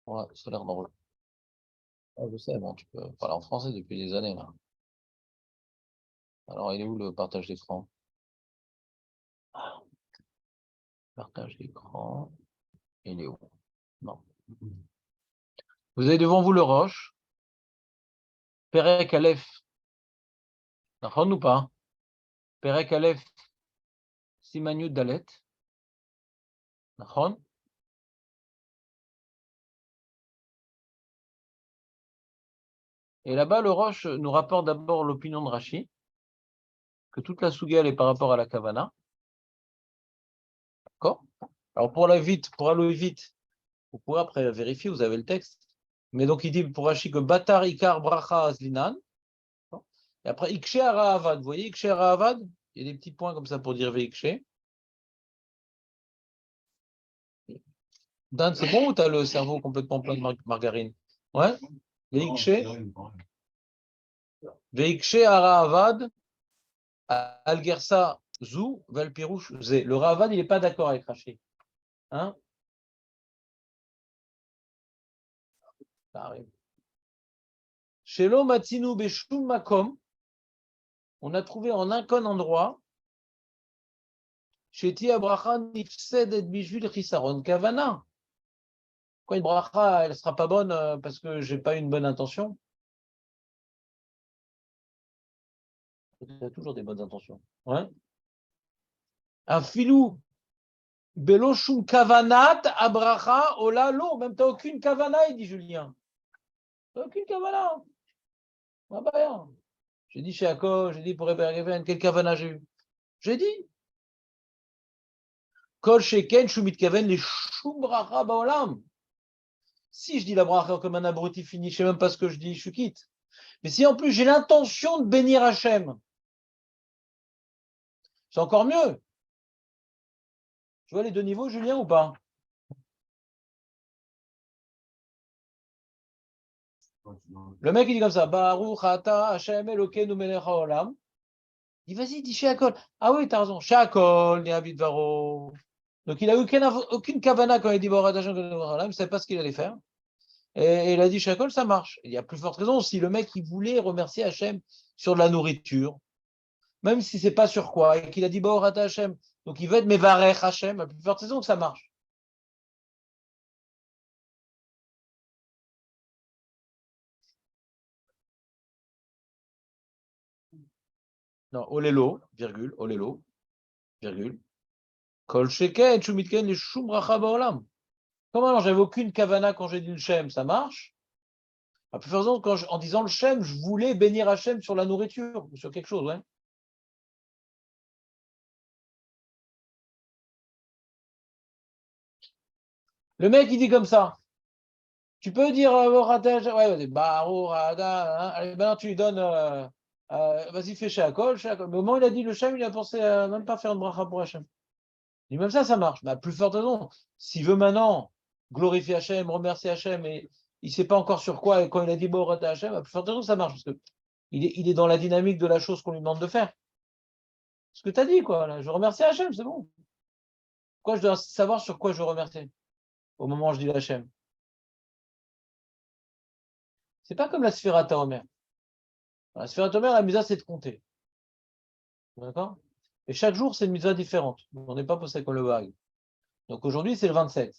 Ouais, ça a l'air drôle. Ah, je sais, bon, tu peux parler en français depuis des années, là. Alors, il est où le partage d'écran? Partage d'écran. Il est où? Non. Vous avez devant vous le roche. Perek Aleph. D'accord ou pas? Perek Aleph. Siman Yud Dalet. D'accord? Et là-bas, le roche nous rapporte d'abord l'opinion de Rashi, que toute la Souga, elle est par rapport à la Kavana. D'accord? Alors, pour aller vite, vous pourrez après vérifier, vous avez le texte. Mais donc, il dit pour Rashi que Batar Ikar Bracha Azlinan. Et après, Ikshe Arahavad. Vous voyez Ikshe Arahavad? Il y a des petits points comme ça pour dire Veikshe. Dan, c'est bon ou tu as le cerveau complètement plein de margarine? Ouais? Veikshe. Veikshe Arahavad. Al-Gersa Zou, Valpirouche Zé. Le Ravad, il n'est pas d'accord avec Rashi. Hein? Ça arrive. Shelo Matinu Beshum Makom, on a trouvé en aucun endroit, Sheti Abracha Nifsed et Bijvil Chisaron Kavana. Quand une bracha, elle ne sera pas bonne parce que je n'ai pas une bonne intention. Il y a toujours des bonnes intentions. Ouais. Un filou Beloshum Kavanat Abracha Olalo. Même tu n'as aucune Kavana, il dit Julien. Tu n'as aucune Kavana. Ah bah rien. J'ai dit chez Akko, j'ai dit pour Ebergeven, quel Kavana j'ai eu? J'ai dit. Kol Sheken Shumit Kaven les Shum Bracha Baolam. Si je dis la bracha comme un abruti fini, je ne sais même pas ce que je dis, je suis quitte. Mais si en plus j'ai l'intention de bénir Hachem, c'est encore mieux. Tu vois les deux niveaux, Julien, ou pas? Le mec, il dit comme ça, Baruch ata Hachem Elokeinu melech haolam. Il dit, vas-y, dis Sheakol. Ah oui, t'as raison, Sheakol, Neavid Varo. Donc il n'a aucune kavana quand il dit Baruch ata Hachem Elokeinu melech haolam, il ne savait pas ce qu'il allait faire. Et il a dit Sheakol, ça marche. Il y a plus forte raison si le mec, il voulait remercier Hachem sur de la nourriture, même si c'est pas sur quoi, et qu'il a dit Baruch Hashem, donc il veut être Mevarech Hashem, à plus forte raison que ça marche. Non, Olelo, virgule, Olelo, virgule. Kol Sheken, Shumitken, les Shum Racha Baolam. Comment alors, j'avais aucune kavana quand j'ai dit le Shem, ça marche? À plus forte raison, en disant le Shem, je voulais bénir Hashem sur la nourriture, ou sur quelque chose, ouais. Le mec, il dit comme ça. Tu peux dire ouais, vas-y, Baruch Hada, hein. Allez, maintenant tu lui donnes, vas-y, fais Sheakol, Sheakol. Mais au moment où il a dit le Shem, il a pensé à même pas faire une bracha pour Hachem. Et même ça marche. Mais à plus forte raison, s'il veut maintenant glorifier Hachem, remercier Hachem, et il ne sait pas encore sur quoi, et quand il a dit Baruch Hada Hachem, à plus forte raison, ça marche. Parce que il est dans la dynamique de la chose qu'on lui demande de faire. Ce que tu as dit, quoi. Là, je remercie Hachem, c'est bon. Pourquoi je dois savoir sur quoi je remercie au moment où je dis Hachem? C'est pas comme la Sphirata Omer. La Sphirata Omer, la mitzvah, c'est de compter. D'accord? Et chaque jour, c'est une mitzvah différente. On n'est pas posé comme le vague. Donc aujourd'hui, c'est le 27.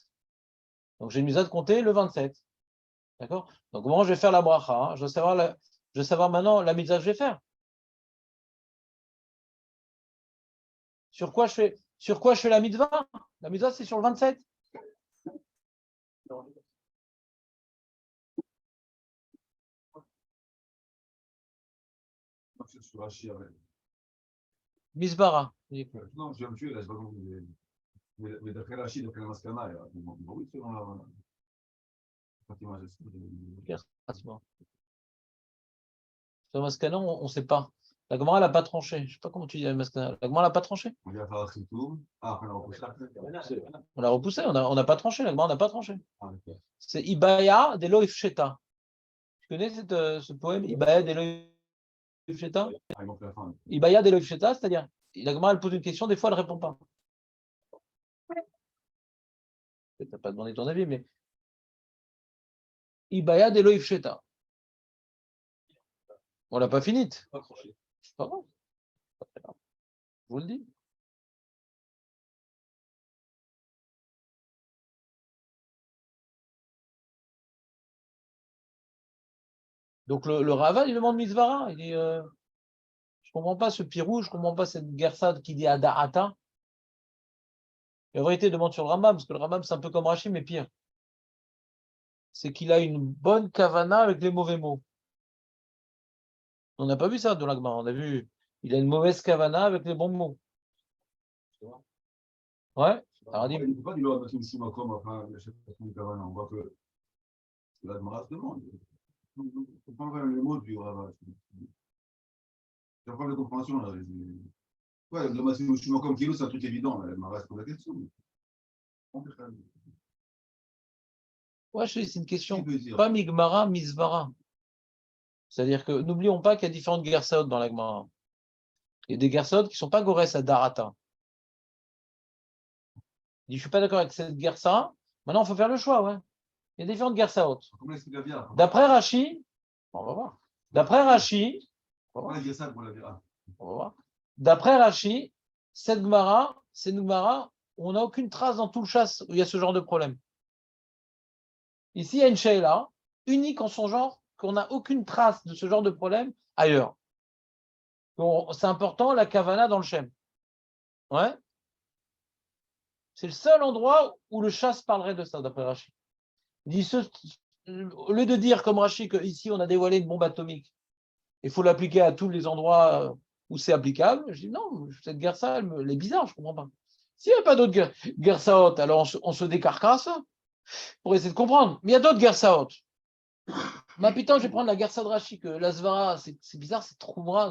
Donc j'ai une mitzvah de compter le 27. D'accord? Donc au moment où je vais faire la bracha, hein, je dois savoir maintenant la mitzvah que je vais faire. Sur quoi je fais la mitzvah? La mitzvah, c'est sur le 27. Misbara. Non, je me suis là, je sais pas comment mais d'après Rachid, d'après la Maskana, oui, selon la Fatima, Sur Maskana, on ne sait pas. La Gemara, elle n'a pas tranché. Je ne sais pas comment tu dis la Maskana. La Gemara, elle n'a pas tranché. on vient faire la Khitoum. Ah, on a repoussé. On l'a repoussé, on n'a pas tranché. La Gemara n'a pas tranché. Ah, d'accord. C'est Ibaya de Loifsheta. Tu connais ce poème Ibaya de Loifsheta? Ah, ils m'ont fait la fin. Ibaya de Loifsheta, c'est-à-dire, la Gemara, elle pose une question, des fois, elle ne répond pas. Tu n'as pas demandé ton avis, mais Ibaya de Loïfcheta. On l'a pas fini. C'est pas grave. Je vous le dis. Donc le Ravad, il demande Mitzvara. Il dit je comprends pas ce pirou, je comprends pas cette guersade qui dit Adahata. La vérité, il demande sur le Rambam, parce que le Rambam, c'est un peu comme Rachid, mais pire. C'est qu'il a une bonne kavana avec les mauvais mots. On n'a pas vu ça dans la Gemara. On a vu, il a une mauvaise kavana avec les bons mots. Ouais. Alors, il ne faut pas dire le Mathieu Shuma comme enfin, la chef de Kavana. On voit que la Gemara se demande. Il faut prendre les mots du Rava. C'est un problème de compréhension. Là. Ouais, le Mathieu Shuma comme Kilo, c'est un truc évident. La Gemara se pose la question. Ouais, je sais, c'est une question. Pas Migmara, Misvara. C'est-à-dire que n'oublions pas qu'il y a différentes gersaot dans la Gemara. Il y a des gersaot qui ne sont pas gores à Darata. Il dit, je ne suis pas d'accord avec cette gersa. Maintenant, il faut faire le choix, ouais. Il y a différentes gersaot. D'après Rashi, on va voir. D'après Rashi, on va voir. D'après Rashi, cette Gemara, c'est une Gemara où on n'a aucune trace dans tout le chasse où il y a ce genre de problème. Ici, il y a une Sheila, unique en son genre, qu'on n'a aucune trace de ce genre de problème ailleurs. Bon, c'est important, la Kavana dans le Shem. Ouais. C'est le seul endroit où le chasse parlerait de ça, d'après Rashi. Il dit, au lieu de dire, comme Rashi, qu'ici, on a dévoilé une bombe atomique, il faut l'appliquer à tous les endroits où c'est applicable, je dis non, cette guerre ça, elle est bizarre, je ne comprends pas. S'il n'y a pas d'autres guerres ça haute, alors on se décarcasse pour essayer de comprendre. Mais il y a d'autres guerres ça haute. Mais putain, je vais prendre la guerre de Rashi, que la Svara, c'est bizarre, c'est trop bras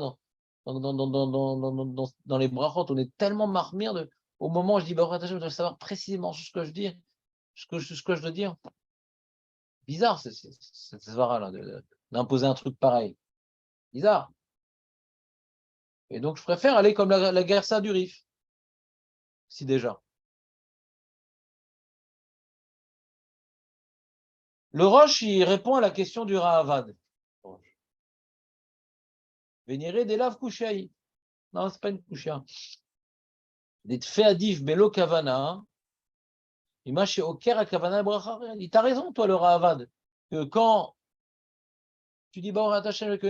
dans les brachot. On est tellement marmire au moment où je dis, bah, je dois savoir précisément ce que je dis, ce que je dois dire. Bizarre, cette Svara-là, d'imposer un truc pareil. Bizarre. Et donc, je préfère aller comme la guerre ça du Rif. Si déjà. Le Roche, il répond à la question du Rahavad. Vénéré des laves couchaï. Non, c'est pas une coucha. Des tfeadif belo kavana. Il m'a chez Oker à kavana bracha. Il dit, t'as raison, toi, le Rahavad, que quand tu dis, bah, on est attaché avec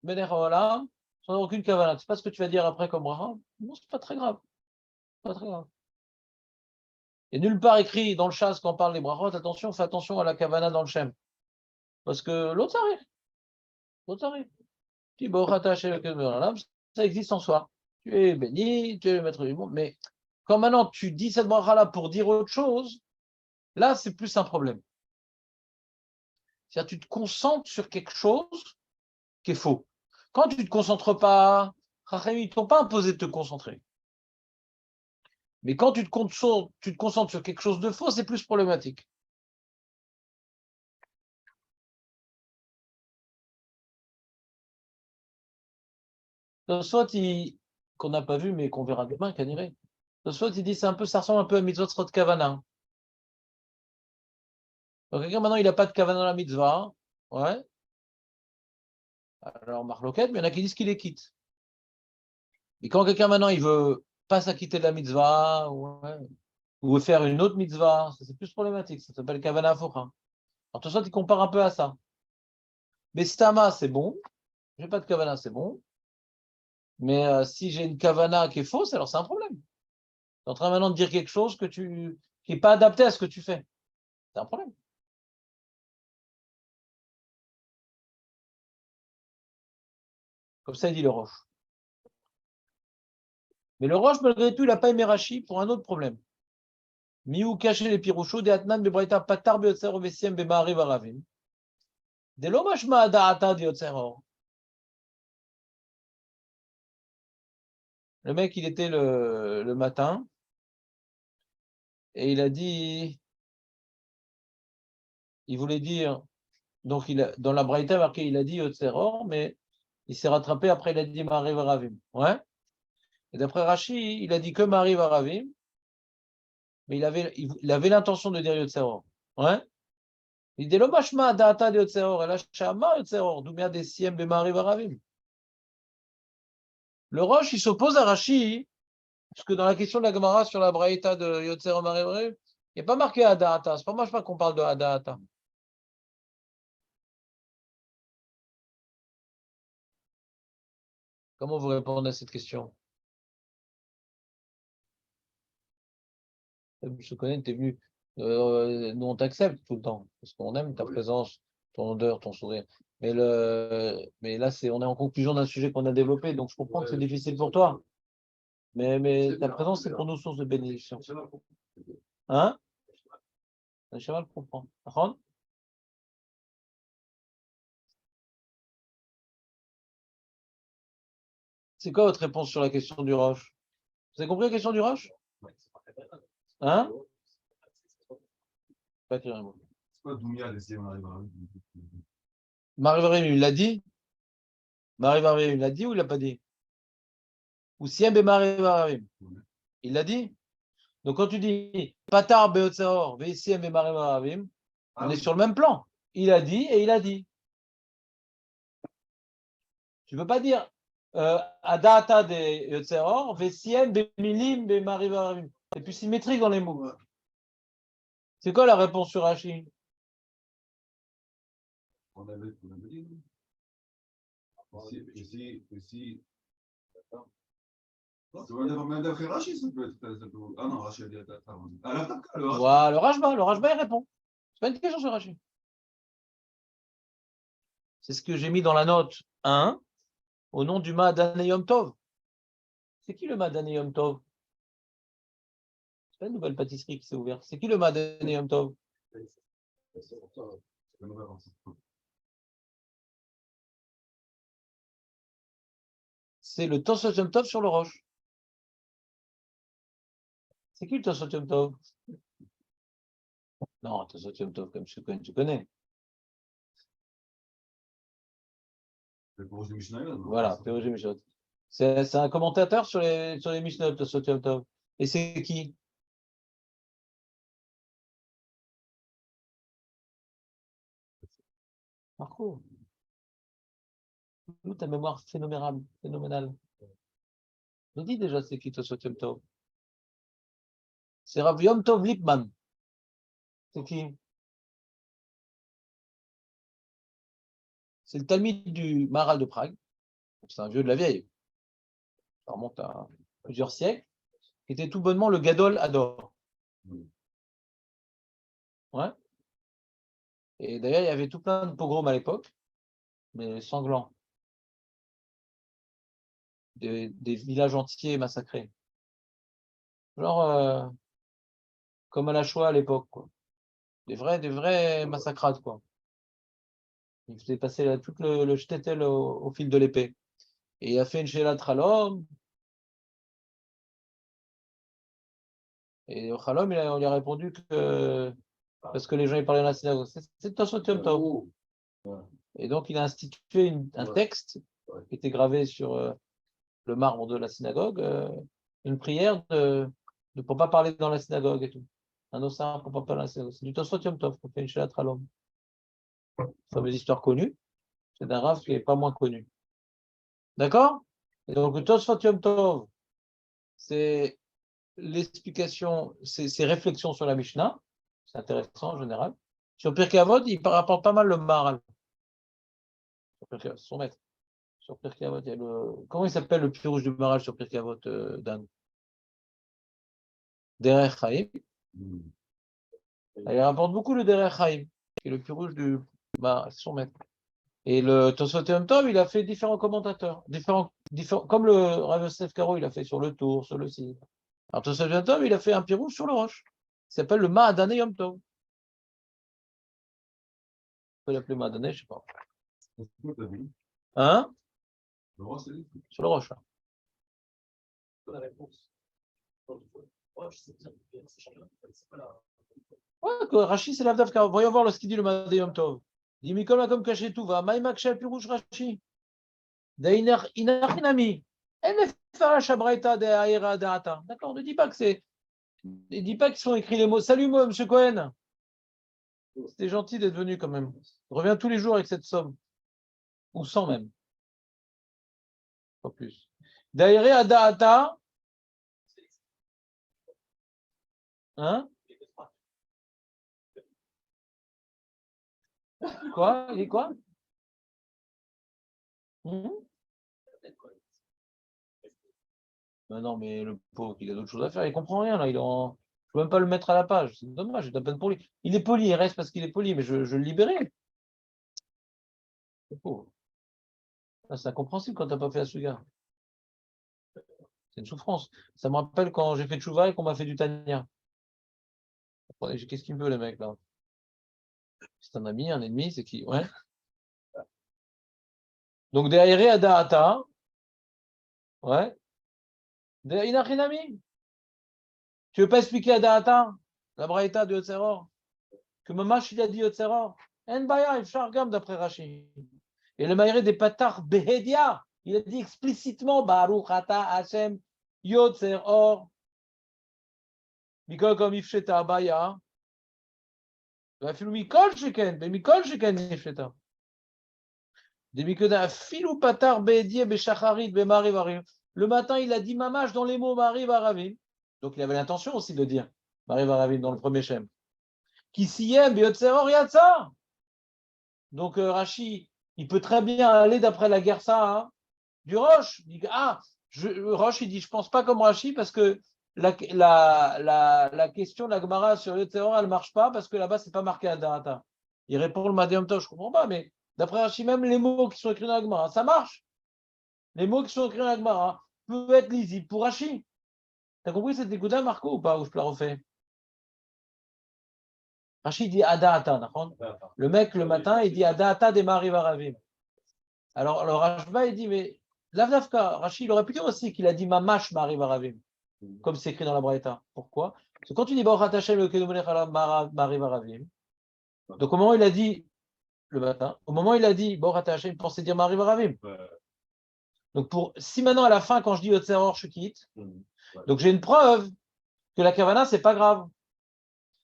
Bener Olam, sans aucune kavana, tu sais pas ce que tu vas dire après comme bracha? Non, c'est pas très grave. Pas très grave. Et nulle part écrit dans le chasse quand on parle des brachot, attention, fais attention à la kavana dans le shem. Parce que l'autre arrive. L'autre arrive. Tu dis, ça existe en soi. Tu es béni, tu es le maître du monde. Mais quand maintenant tu dis cette bracha-là pour dire autre chose, là, c'est plus un problème. C'est-à-dire tu te concentres sur quelque chose qui est faux. Quand tu ne te concentres pas, ils ne t'ont pas imposé de te concentrer. Mais quand tu te concentres sur quelque chose de faux, c'est plus problématique. Soit qu'on n'a pas vu, mais qu'on verra demain, Kaniré. Soit il dit ça ressemble un peu à Mitzvot Srot Kavana. Donc quelqu'un maintenant il n'a pas de Kavana dans la mitzvah, ouais. Alors marloquette, mais il y en a qui disent qu'il les quitte. Et quand quelqu'un maintenant il veut pas s'acquitter de la mitzvah, ouais, ou veut faire une autre mitzvah, c'est plus problématique. Ça s'appelle Kavana Focha. Alors toi, il compare un peu à ça. Mais Stama, c'est bon. J'ai pas de Kavana, c'est bon. Mais si j'ai une Kavana qui est fausse, alors c'est un problème. Tu es en train maintenant de dire quelque chose qui n'est pas adapté à ce que tu fais. C'est un problème. Comme ça, il dit le Roche. Mais le Roche, malgré tout, il n'a pas aimé Rashi pour un autre problème. Miou caché les pirouchos, des atnan bebraita patar beotzer ovesiem bema'ariv aravim. Des lomashma ada'ata diotzeror. Le mec, il était le matin et il a dit, il voulait dire, donc dans la braïta marqué, il a dit Yotzeror, mais il s'est rattrapé après, il a dit Ma'ariv Aravim. Ouais. Et d'après Rashi, il a dit que Ma'ariv Aravim, mais il avait l'intention de dire Yotzeror. Ouais. Il dit, lo mashma da'ata de Yotzeor, ela shama Yotzeor, d'où vient des siem bemari varavim. Le Roche, il s'oppose à Rashi, parce que dans la question de la Gemara sur la Braïta de Yotzeor Mari Varavim, il n'y a pas marqué Adata. C'est pas mashma qu'on parle de Adata. Comment vous répondez à cette question? Je connais, tu es venu. Nous, on t'accepte tout le temps, parce qu'on aime ta présence, ton odeur, ton sourire. Mais là, on est en conclusion d'un sujet qu'on a développé, donc je comprends que c'est difficile pour toi. Mais ta présence, c'est pour nous source de bénédiction. Hein? Le cheval comprend. Ron? C'est quoi votre réponse sur la question du roche? Vous avez compris la question du roche? Hein? Pas très bien. C'est quoi Doumia, les siens arrivent à Marie-Varim, il l'a dit? Marie-Varim, il l'a dit ou il l'a pas dit? Ou Siem et Marie-Varim? Il l'a dit? Donc quand tu dis Patar Beotsaor, Vesiem et Marie-Varim, on est sur le même plan. Il a dit et il a dit. Tu ne peux pas dire Adata de Yotzeor, Vesiem, Bemilim, Bemarivarim. C'est plus symétrique dans les mots. C'est quoi la réponse sur Rashi? On avait dit. Ici. Même d'après Rachid, ça peut être. Ah non, Rachid a dit Voilà, le Rajba, il répond. C'est pas une question sur Rashi. C'est ce que j'ai mis dans la note 1 au nom du Ma'adane Yom Tov. C'est qui le Ma'adane Yom Tov? C'est pas une nouvelle pâtisserie qui s'est ouverte. C'est qui le Ma'adane Yom Tov? C'est le Tosot Yom Tov sur le roche. C'est qui le Tosot Yom Tov? Non, Tosot Yom Tov, comme tu connais. Voilà, Péroge Mishnayot. C'est un commentateur sur les Mishnayot de Tosot Yom Tov. Et c'est qui? Marco. Nous, ta mémoire phénoménale. Je dis déjà c'est qui Tosot Yom Tov. C'est Rav Yom Tov Lipman. C'est qui? C'est le Talmud du Maharal de Prague. C'est un vieux de la vieille. Ça remonte à plusieurs siècles. Qui était tout bonnement le Gadol Ador. Ouais. Et d'ailleurs, il y avait tout plein de pogroms à l'époque, mais sanglants. Des villages entiers massacrés. Genre, comme à la Shoah à l'époque, quoi. Des vrais massacrades, quoi. Il faisait passer tout le shtetl au fil de l'épée. Et il a fait une shelat Chalom. Et au Chalom, on lui a répondu que parce que les gens ils parlaient dans la synagogue. C'est Tosot Yom Tov. Et donc il a institué un texte qui était gravé sur le marbre de la synagogue, une prière pour ne pas parler dans la synagogue et tout. Un ossin pour ne pas parler dans la synagogue. C'est du Tosot Yom Tov qu'on fait une shelat Chalom. Fameuse histoire connue. C'est d'un Rav qui n'est pas moins connu. D'accord? Et donc le Tosot Yom Tov, c'est l'explication, ses réflexions sur la Mishnah. C'est intéressant en général. Sur Pirkei Avot, il rapporte pas mal le Maharal. Son maître. Sur Pirkei Avot, il y a comment il s'appelle le pirouge du Maharal sur Pirkei Avot, Dan? Derech Chaim. Il rapporte beaucoup le Derech Chaim, qui est le pirouge du Maharal, son maître. Et le Tosot Yom Tov, il a fait différents commentateurs, différents, comme le Rav Yosef Karo, il a fait sur le Tour, sur le Sid. Alors Tosot Yom Tov, il a fait un pirouge sur le roche. Il s'appelle le Ma'adane Yom Tov. On peut l'appeler Ma'adane, je ne sais pas. Hein? Sur le roche. Là. La réponse. Ouais, que Rashi, c'est l'Avdavka. Voyons voir ce qu'il dit le Ma'adane Yom Tov. Il dit Mikol Makom Kaché Touva, Maïmak Shel Pirouche Rashi. D'accord, ne dis pas que c'est. Ne dis pas qu'ils sont écrits les mots. Salut moi, M. Cohen. C'était gentil d'être venu quand même. Reviens tous les jours avec cette somme. Ou 100 même. Pas plus. Daïré Adaata. Hein? Quoi? Il est quoi? Ben non, mais le pauvre, il a d'autres choses à faire. Il comprend rien là. Je ne peux même pas le mettre à la page. C'est dommage, j'ai de la peine pour lui. Il est poli, il reste parce qu'il est poli, mais je le libérais. Le pauvre. Ah, c'est incompréhensible quand tu n'as pas fait la suga. C'est une souffrance. Ça me rappelle quand j'ai fait Tchouva et qu'on m'a fait du Tania. Qu'est-ce qu'il me veut, les mecs là? C'est un ami, un ennemi, c'est qui? Ouais. Donc, derrière Adaata. Ouais. Inachinami. Tu veux pas expliquer Adaata? La braïta de Yotzeror? Que Mamash il a dit Yotzeror? En baya, il chargam d'après Rashi. Et le maïré des patar Behedia, il a dit explicitement Baruch Ata Hashem Yotzeror. Mikol comme Ifsheta Abaya. Mikol Sheken, mais Mikol Sheken Ifsheta. Le matin, il a dit Mamash dans les mots Marie Varavim. Donc il avait l'intention aussi de dire Marie Varavim dans le premier Shem. Qui s'y aime, Yatsa. Donc Rashi, il peut très bien aller d'après la Gersa du Roche. Il dit, Roche, il dit je pense pas comme Rashi parce que la question de la Gemara sur Yotzeror, elle ne marche pas parce que là-bas, c'est pas marqué à Darata. Il répond le Madhyam Tov, je comprends pas, mais d'après Rashi, même les mots qui sont écrits dans la Gemara, ça marche. Les mots qui sont écrits dans la Gemara peuvent être lisibles pour Rashi. T'as compris cette écoute-là, Marco, ou pas? Ou je te la refais? Rashi dit Adata, d'accord? Le mec, le matin, il dit Adata des Mari Varavim. Alors, le Rashba, il dit, mais Lavdavka, Rashi, il aurait pu dire aussi qu'il a dit Mamash Mari Varavim, comme c'est écrit dans la Braïta. Pourquoi? Parce que quand tu dis Baruch Hashem le Kedomelech Mari Varavim, donc au moment où il a dit le matin, au moment où il a dit Baruch Hashem, il pensait dire Mari Varavim. Donc si maintenant à la fin, quand je dis Yotzer Or, je quitte, donc j'ai une preuve que la Kavana, c'est pas grave.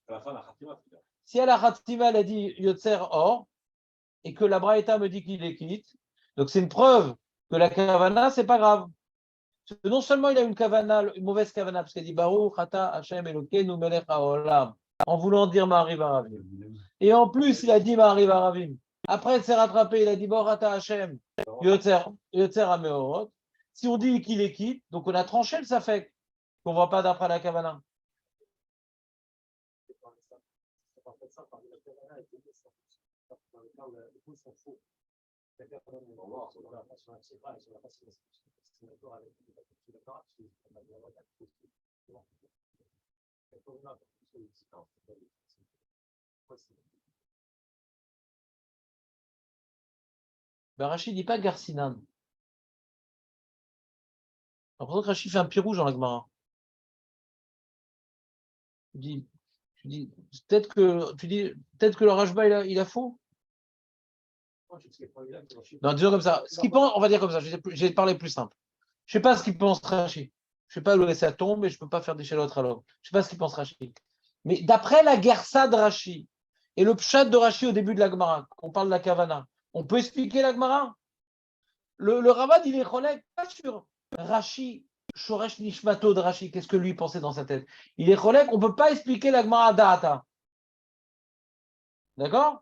À la fin, la Khatima, si à la Khatima, elle a dit Yotzer Or, et que la Braïta me dit qu'il les quitte, donc c'est une preuve que la Kavana, c'est pas grave. Non seulement il a une mauvaise kavana, parce qu'il dit Baruch Ata Hashem Elokeinu Melech Haolam, en voulant dire Ma'ariv Aravim. Et en plus, il a dit Ma'ariv Aravim. Après, il s'est rattrapé, il a dit Baruch Ata Hashem Yotzer Ameorot. Si on dit qu'il est quitte, donc on a tranché le Safek, qu'on ne voit pas d'après la kavana. Ben, Rachid ne dit pas Garcinan. J'ai l'impression que Rachid fait un pied rouge dans la Gemara. Tu dis peut-être que le Rashba il a faux. Non, disons comme ça. Ce qu'il pense, on va dire comme ça. Je vais parler plus simple. Je ne sais pas ce qu'il pense Rachid. Je ne sais pas où laisser ça tombe, mais je ne peux pas faire des l'autre à l'homme. Je ne sais pas ce qu'il pense Rachid. Mais d'après la Gersa de Rachid et le Pshat de Rachid au début de la Gemara, on parle de la Kavana, on peut expliquer la Gemara. Le Ravad, il est relève pas sur Rachid, Shoresh Nishmato de Rachid. Qu'est-ce que lui pensait dans sa tête? Il est relève, on ne peut pas expliquer la Gemara Data. D'accord?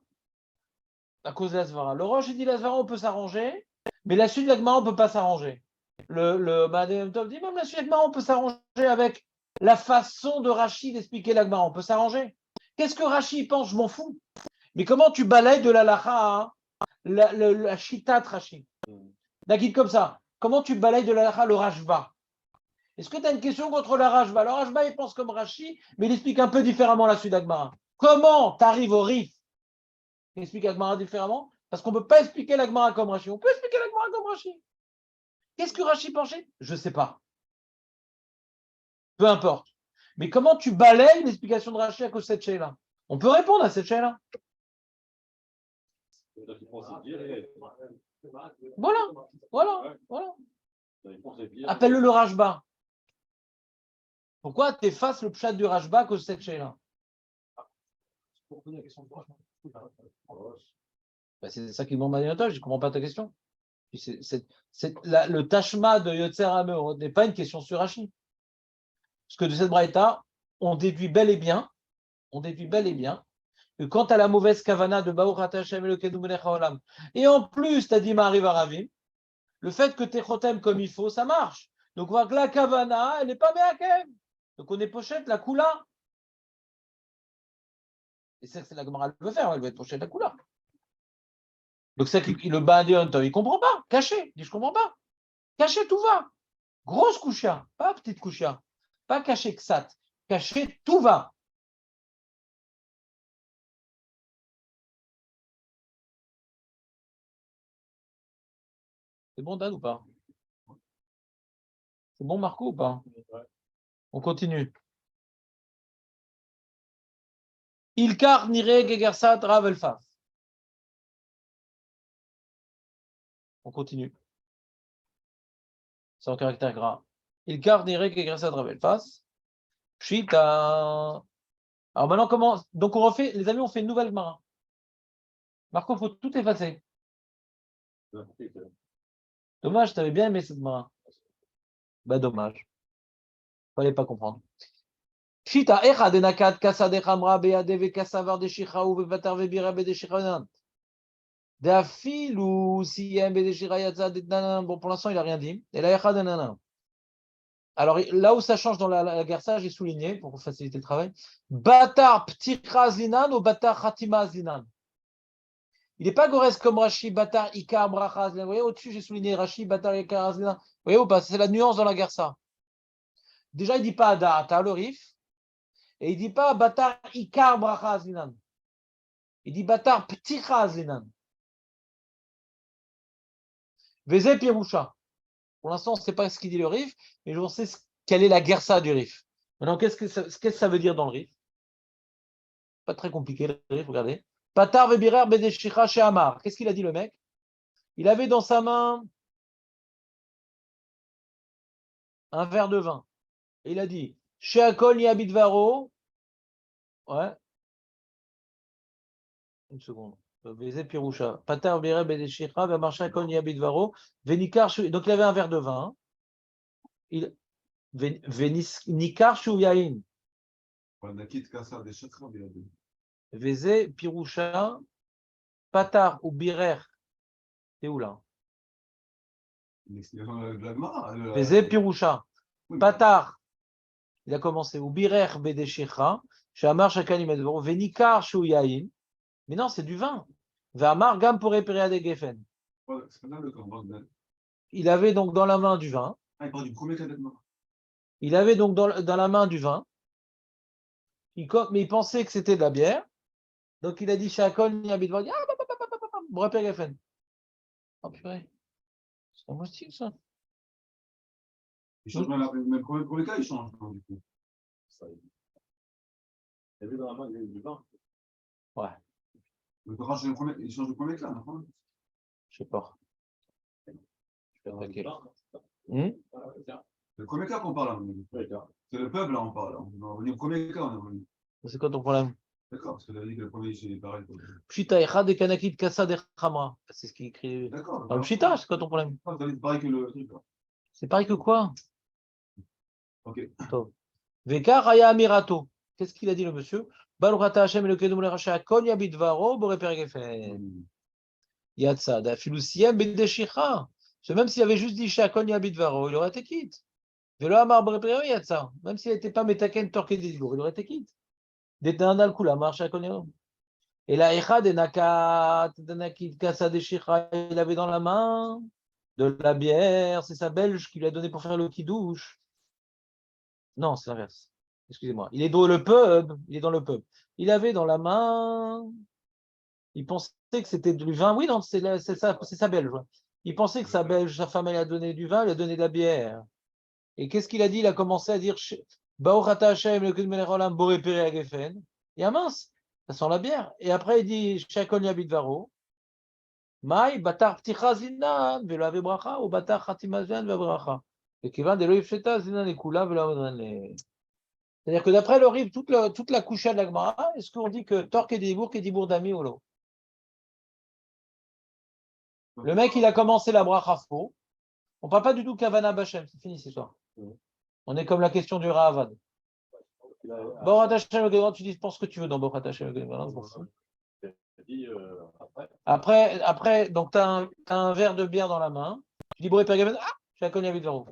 À cause de l'Asvara. Le Roche, il dit l'Asvara, on peut s'arranger, mais la suite de la Gemara, on ne peut pas s'arranger. Le Madame Tov dit même la suite de la Gemara, on peut s'arranger avec la façon de Rachid d'expliquer la Gemara. On peut s'arranger. Qu'est-ce que Rachid pense? Je m'en fous. Mais comment tu balayes de la lacha la chita de Rachid? D'accord, comme ça. Comment tu balayes de la lacha le Rashba? Est-ce que tu as une question contre la Rashba? Le Rashba, il pense comme Rachid, mais il explique un peu différemment la suite d'Agmara. Comment tu arrives au Rif? Il explique l'Agmara différemment? Parce qu'on ne peut pas expliquer l'Agmara comme Rachid. On peut expliquer l'Agmara comme Rachid. Qu'est-ce que Rachid pensait? Je ne sais pas. Peu importe. Mais comment tu balayes l'explication de Rachid à cause de cette chaîne-là? On peut répondre à cette chaîne-là. Voilà. Appelle-le le Rashba. Pourquoi tu effaces le pshat du Rashba à cause de cette chaîne-là? Pour poser la question, c'est ça qui demande Madinatosh, je ne comprends pas ta question. Le tashma de Yotzer Hameot n'est pas une question sur Rashi. Parce que de cette braïta, on déduit bel et bien que quant à la mauvaise kavana de Baruch Ata Hashem Elokeinu Melech Haolam, et en plus, tu as dit Ma'ariv Aravim, le fait que tu chotem comme il faut, ça marche. Donc on voit que la kavana, elle n'est pas Mehakem. Donc on est pochette la kula. Et c'est la Gemara elle veut faire, elle veut être pochette la kula. Donc c'est le Badion, il ne comprend pas, caché. Il dit je ne comprends pas. Caché, tout va. Grosse couchia, pas petite couchia. Pas caché ksat. Caché, tout va. C'est bon, Dan, ou pas? C'est bon, Marco, ou pas? On continue. Ilkar nire gegersat ravelfaf. On continue. C'est en caractère gras. Ilkar nire gegersat ravelfaf. Pshita. Alors maintenant, comment? Donc on refait, les amis, on fait une nouvelle Gemara. Marco, il faut tout effacer. Dommage, tu avais bien aimé cette Gemara. Ben dommage. Fallait pas comprendre. Shita echa de nakat kasa de chamra beyade ve kasavar de shichaou ve vatar ve bira be de shichanan. De afil ou siyem be de shirayatza de nanan. Bon, pour l'instant, il n'a rien dit. Et là, echa de nanan. Alors là où ça change dans la gersa, j'ai souligné pour faciliter le travail. Batar pticha zinan ou batar khatima zinan. Il n'est pas gores comme Rashi, Batar, Ika, Bracha. Vous voyez, au-dessus, j'ai souligné Rashi, Batar, Ika, Azlina. Vous voyez ou pas? C'est la nuance dans la gersa. Déjà, il ne dit pas Adata, le Rif. Et il ne dit pas Batar, Ika, Bracha, Azlinan. Il dit Batar, Pticha, Azlinan. Veze Pirusha. Pour l'instant, on ne sait pas ce qu'il dit le Rif, mais on sait quelle est la gersa du Rif. Maintenant, qu'est-ce que ça veut dire dans le Rif? Pas très compliqué, le Rif, regardez. Batar, Vebirer, Bedeshicha, chez Amar. Qu'est-ce qu'il a dit, le mec? Il avait dans sa main un verre de vin. Et il a dit, chez Akol Yabidvaro, ouais, une seconde, Veze Pirusha, Patar Bere Bedeshira, Vamarcha Akol Yabidvaro, Venikar, donc il avait un verre de vin, Venikar Shuyain, Veze Pirusha, Patar ou Birer, c'est où là? Veze Pirusha, Patar, il a commencé, ou Birer Bedeshira, Shamar Shakani Medvaro, Venikar Shuyain, mais non, c'est du vin. Vamar Gam pour réparer des Geffen. Il avait donc dans la main du vin. Il avait donc dans la main du vin. Mais il pensait que c'était de la bière. Donc il a dit Shakol Niabidvar. Pour réparer Geffen. Oh purée. C'est un moustique ça. Il change même pour les cas, il change. Du coup. Il avait dans la main du vin. Ouais. Il change le premier cas, non? Je sais pas. C'est le premier cas qu'on parle. C'est le peuple, là, on parle. On est au premier cas, on est revenu. C'est quoi ton problème? D'accord, parce que tu as dit que le premier, c'est pareil. Pshita echad de kanakit kasa de chamra. C'est ce qu'il écrit. D'accord. Pshita, c'est quoi ton problème? C'est pareil que le truc. C'est pareil que quoi? Ok. Vekar haya amirato. Qu'est-ce qu'il a dit le monsieur? Baruch Hashem Elokeinu melech haOlam kol yabidvaro borei gefen. Yatsa dafilusiyem bedeshicha. Même s'il avait juste dit Shakol yabidvaro, il aurait été quitte. Velo amar borei yatsa. Même s'il n'était pas metaken torqué des jours, il aurait été quitte. Détanal kula mar Shakol yabidvaro. Et la echad enakat denakit kasa deshicha. Il avait dans la main de la bière. C'est sa belge qui lui a donné pour faire le kidouche. Non, c'est l'inverse. Excusez-moi. Il est dans le pub. Il avait dans la main. Il pensait que c'était du vin. Oui, non, c'est sa belge. Il pensait que sa femme, elle a donné du vin, elle a donné de la bière. Et qu'est-ce qu'il a dit? Il a commencé à dire Baorata Hashem, le Kud Melecholam, Boré Pere Agefen. Et ah mince, ça sent la bière. Et après, il dit Shakon Yabidvaro. Maï, Batar Pticha Zinan, Velo Ave Bracha, ou Batar Chatimazan, Velo Bracha. Et Kivan de Loïf Sheta, Zinan et Kula, Velo Avedran. C'est-à-dire que d'après le Riv, toute la coucha de la Gemara, est-ce qu'on dit que Torque et Dibour d'Ami ou l'eau? Le mec, il a commencé la bracha faux. On ne parle pas du tout Kavana Bachem, c'est fini ce soir. On est comme la question du Ravad. Borat Hashem, tu dis, pense ce que tu veux dans Borat Hashem. Après, donc tu as un verre de bière dans la main. Tu dis, Boré Pergamen, ah, j'ai connu à Vidvarou.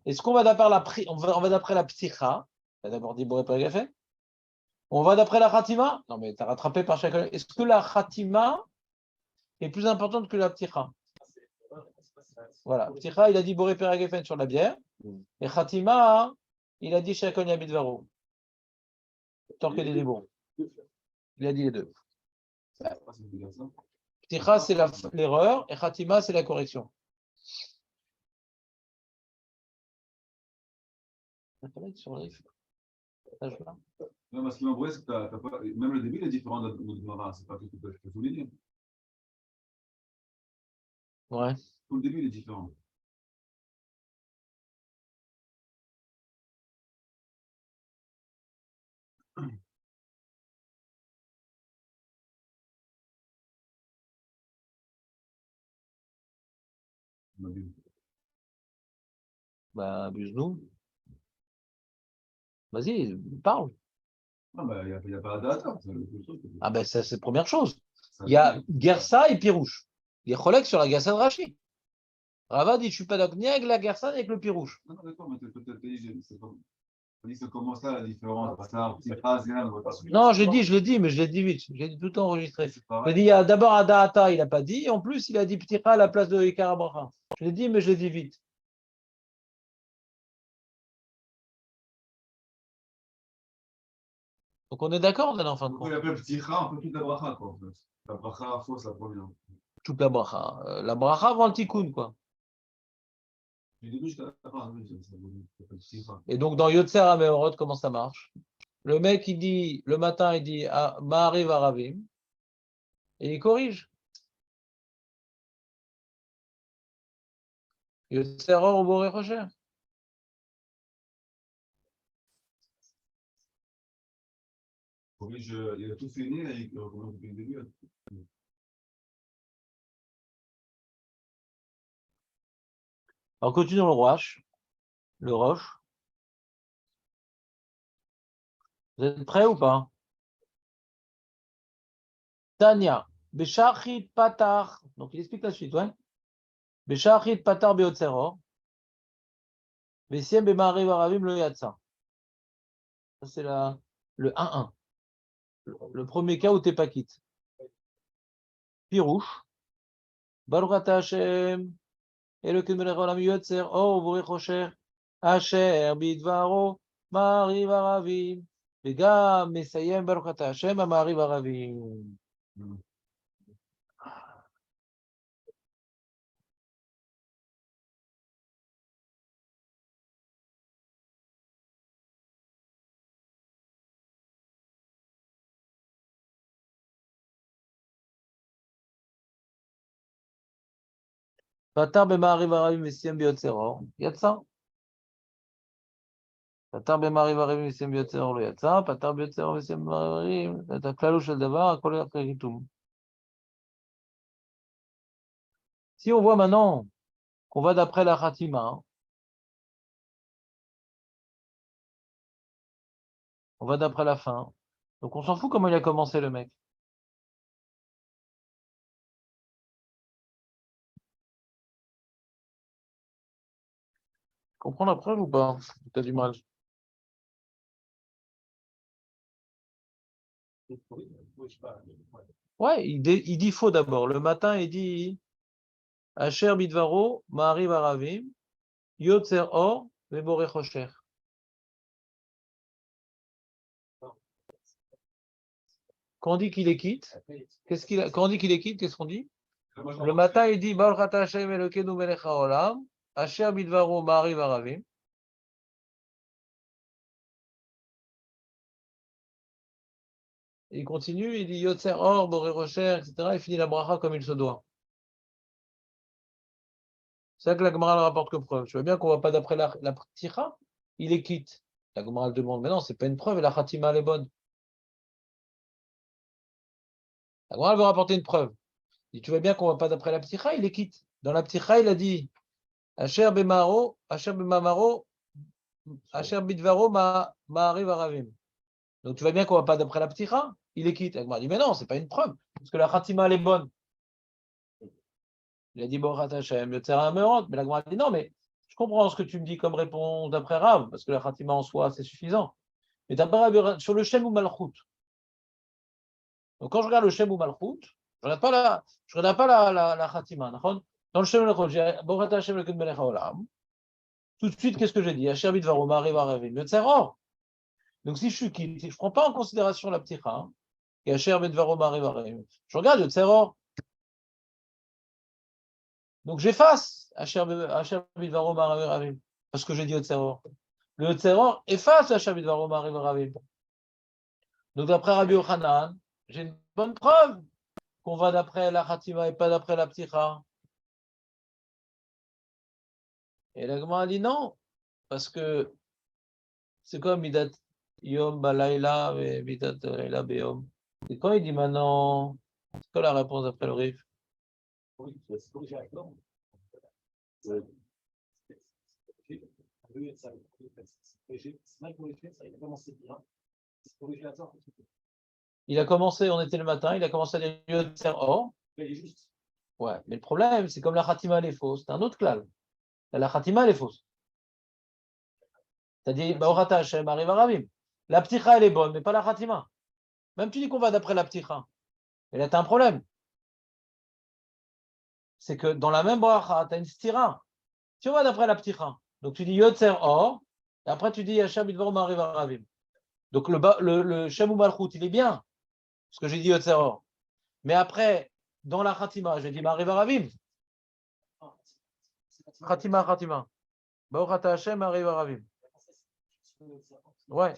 Est-ce qu'on va d'après on va d'après la psicha? Tu as d'abord dit Boré Pergamen. On va d'après la Khatima? Non, mais tu as rattrapé par chacun. Est-ce que la Khatima est plus importante que la psicha? Voilà. Psicha, il a dit Boré Pergamen sur la bière. Et Khatima, il a dit chacun à Vidvarou. Tant que des débours. Il a dit les deux. Pticha, c'est l'erreur, et Khatima, c'est la correction. Non, parce qu'en vrai, même le début il est différent de notre Gemara, c'est pas tout ce que je peux souligner. Ouais. Tout le début, il est différent. Bah, abuse-nous. Vas-y, parle. Non, bah, il n'y a pas d'adaptation. Ah ben, ça, c'est la première chose. Il y a Gersa et Pirouche. Il y a Cholek sur la Gersa de Rashi. Rava dit, je ne suis pas d'accord ni avec la Gersa ni avec le Pirouche. Non, d'accord, mais peut-être c'est comment ça la différence? Petite phrase, non, je l'ai dit, mais je l'ai dit vite. J'ai dit tout enregistré. Je l'ai dit, il y a d'abord Adaata, il n'a pas dit, et en plus, il a dit Pticha à la place de Ikarabracha. Je l'ai dit, mais je l'ai dit vite. Donc on est d'accord, en fin de compte. On appelle Pticha, on peut toute la bracha, quoi, en fait. La bracha fausse, la première. Toute la bracha. La bracha avant le tikkun, quoi. Et donc dans Yotzer Ameorot, comment ça marche? Le mec, il dit, le matin, il dit Ma'ariv Aravim, et il corrige. Yotzer Or au Boré Rocher. Il a tout fini et il recommence depuis le début. Alors continuons le Roche. Le Roche. Vous êtes prêts ou pas? Tania, Beshachit Patar. Donc il explique la suite, ouais. Beshachit Patar Beotzer Or. Besiem Bema'ariv Aravim le Yatsa. Ça, c'est le 1-1. Le premier cas où tu n'es pas quitte. Pirouche. Baruch Hashem. Elokim melech haolam yotzer or uborech rocher. Asher bidvaro ma'ariv aravim. וגם מסיים ברוך אתה השם המעריב ערבים. פתר במעריב ערבים וסיים ביוצר אור, יצא. פתר במעריב ערבים וסיים ביוצר אור לא יצא, פתר ביוצר אור וסיים במעריב ערבים, את הכלל של דבר, הכל אחרי חיתום. Si on voit maintenant qu'on va d'après la Khatima, on va d'après la fin, donc on s'en fout comment il a commencé le mec. Tu comprends la preuve ou pas? Tu as du mal. Ouais, il dit faux d'abord. Le matin, il dit Asher bidvaro, ma'ariv aravim, yotzer or, veborech rocher. Quand on dit qu'il est quitte, quand on dit qu'il est quitte, qu'est-ce qu'on dit? Le matin, il dit Baruch ata Hashem Elokeinu melech haolam, Asher bidvaro, ma'ariv aravim. Il continue, il dit Yotzer or, boré rocher, etc. Il finit la bracha comme il se doit. C'est ça que la Gemara le rapporte comme preuve. Tu vois bien qu'on ne va pas d'après la pticha. il est quitte. La Gemara demande, mais non, c'est pas une preuve, et la Khatima, elle est bonne. La Gemara veut rapporter une preuve. Et tu vois bien qu'on ne va pas d'après la Pticha, il est quitte. Dans la Pticha, il a dit Asher bemaro, Asher bemamaro, Asher bidvaro ma'ariv aravim. Donc tu vois bien qu'on ne va pas d'après la Pticha, il est quitte. La Gemara dit, mais non, c'est pas une preuve, parce que la Khatima, elle est bonne. Il a dit Borat Hashem, le terrain meurant. Mais la Gemara dit non, mais je comprends ce que tu me dis comme réponse d'après Rav, parce que la Khatima en soi, c'est suffisant. Mais d'après sur le Shem ou Malchut. Donc quand je regarde le Shem ou Malchut, je ne regarde pas la Khatima. Dans le Shem ou Malchut, j'ai Borat Hashem le Melech Haolam. Tout de suite, qu'est-ce que j'ai dit Asher Bidvaro Ma'ariv Aravim, le Tzeror. Donc si je suis quitte, je ne prends pas en considération la Pticha, et Asher Bidvaro Ma'ariv Aravim, je regarde le Tzeror. Donc j'efface Asher Bidvaro Ma'ariv Aravim, parce que j'ai dit au Tzeror. Le Tzeror efface Asher Bidvaro Ma'ariv Aravim. Donc d'après Rabbi Yochanan, j'ai une bonne preuve qu'on va d'après la Khatima et pas d'après la Pticha. Et la Gemara dit non, parce que c'est comme Midat Yom Balayla et Midat Layla Beyom. Et quand il dit maintenant, c'est quoi la réponse d'après le Rif? Oui, c'est corrigé à tort. Il a commencé, on était le matin, il a commencé à dire Yotzer Or. Ouais, mais le problème, c'est comme la Khatima elle est fausse, c'est un autre klal. La Khatima elle est fausse. C'est-à-dire, Ba'orata Hashem arrive à Ravim. La Pticha elle est bonne, mais pas la Khatima. Même tu dis qu'on va d'après la Pticha. Et là, tu as un problème. C'est que dans la même bracha, tu as une stira. Tu vas d'après la Pticha. Donc tu dis Yotzer Or, et après tu dis Hashem Bidvarom arrive à Ravim. Donc le Shem ou Malchut, il est bien, parce que j'ai dit Yotzer Or. Mais après, dans la Khatima, j'ai dit Ma'ariv Aravim. Khatima. Ba'orata Hashem arrive à Ravim. Ouais.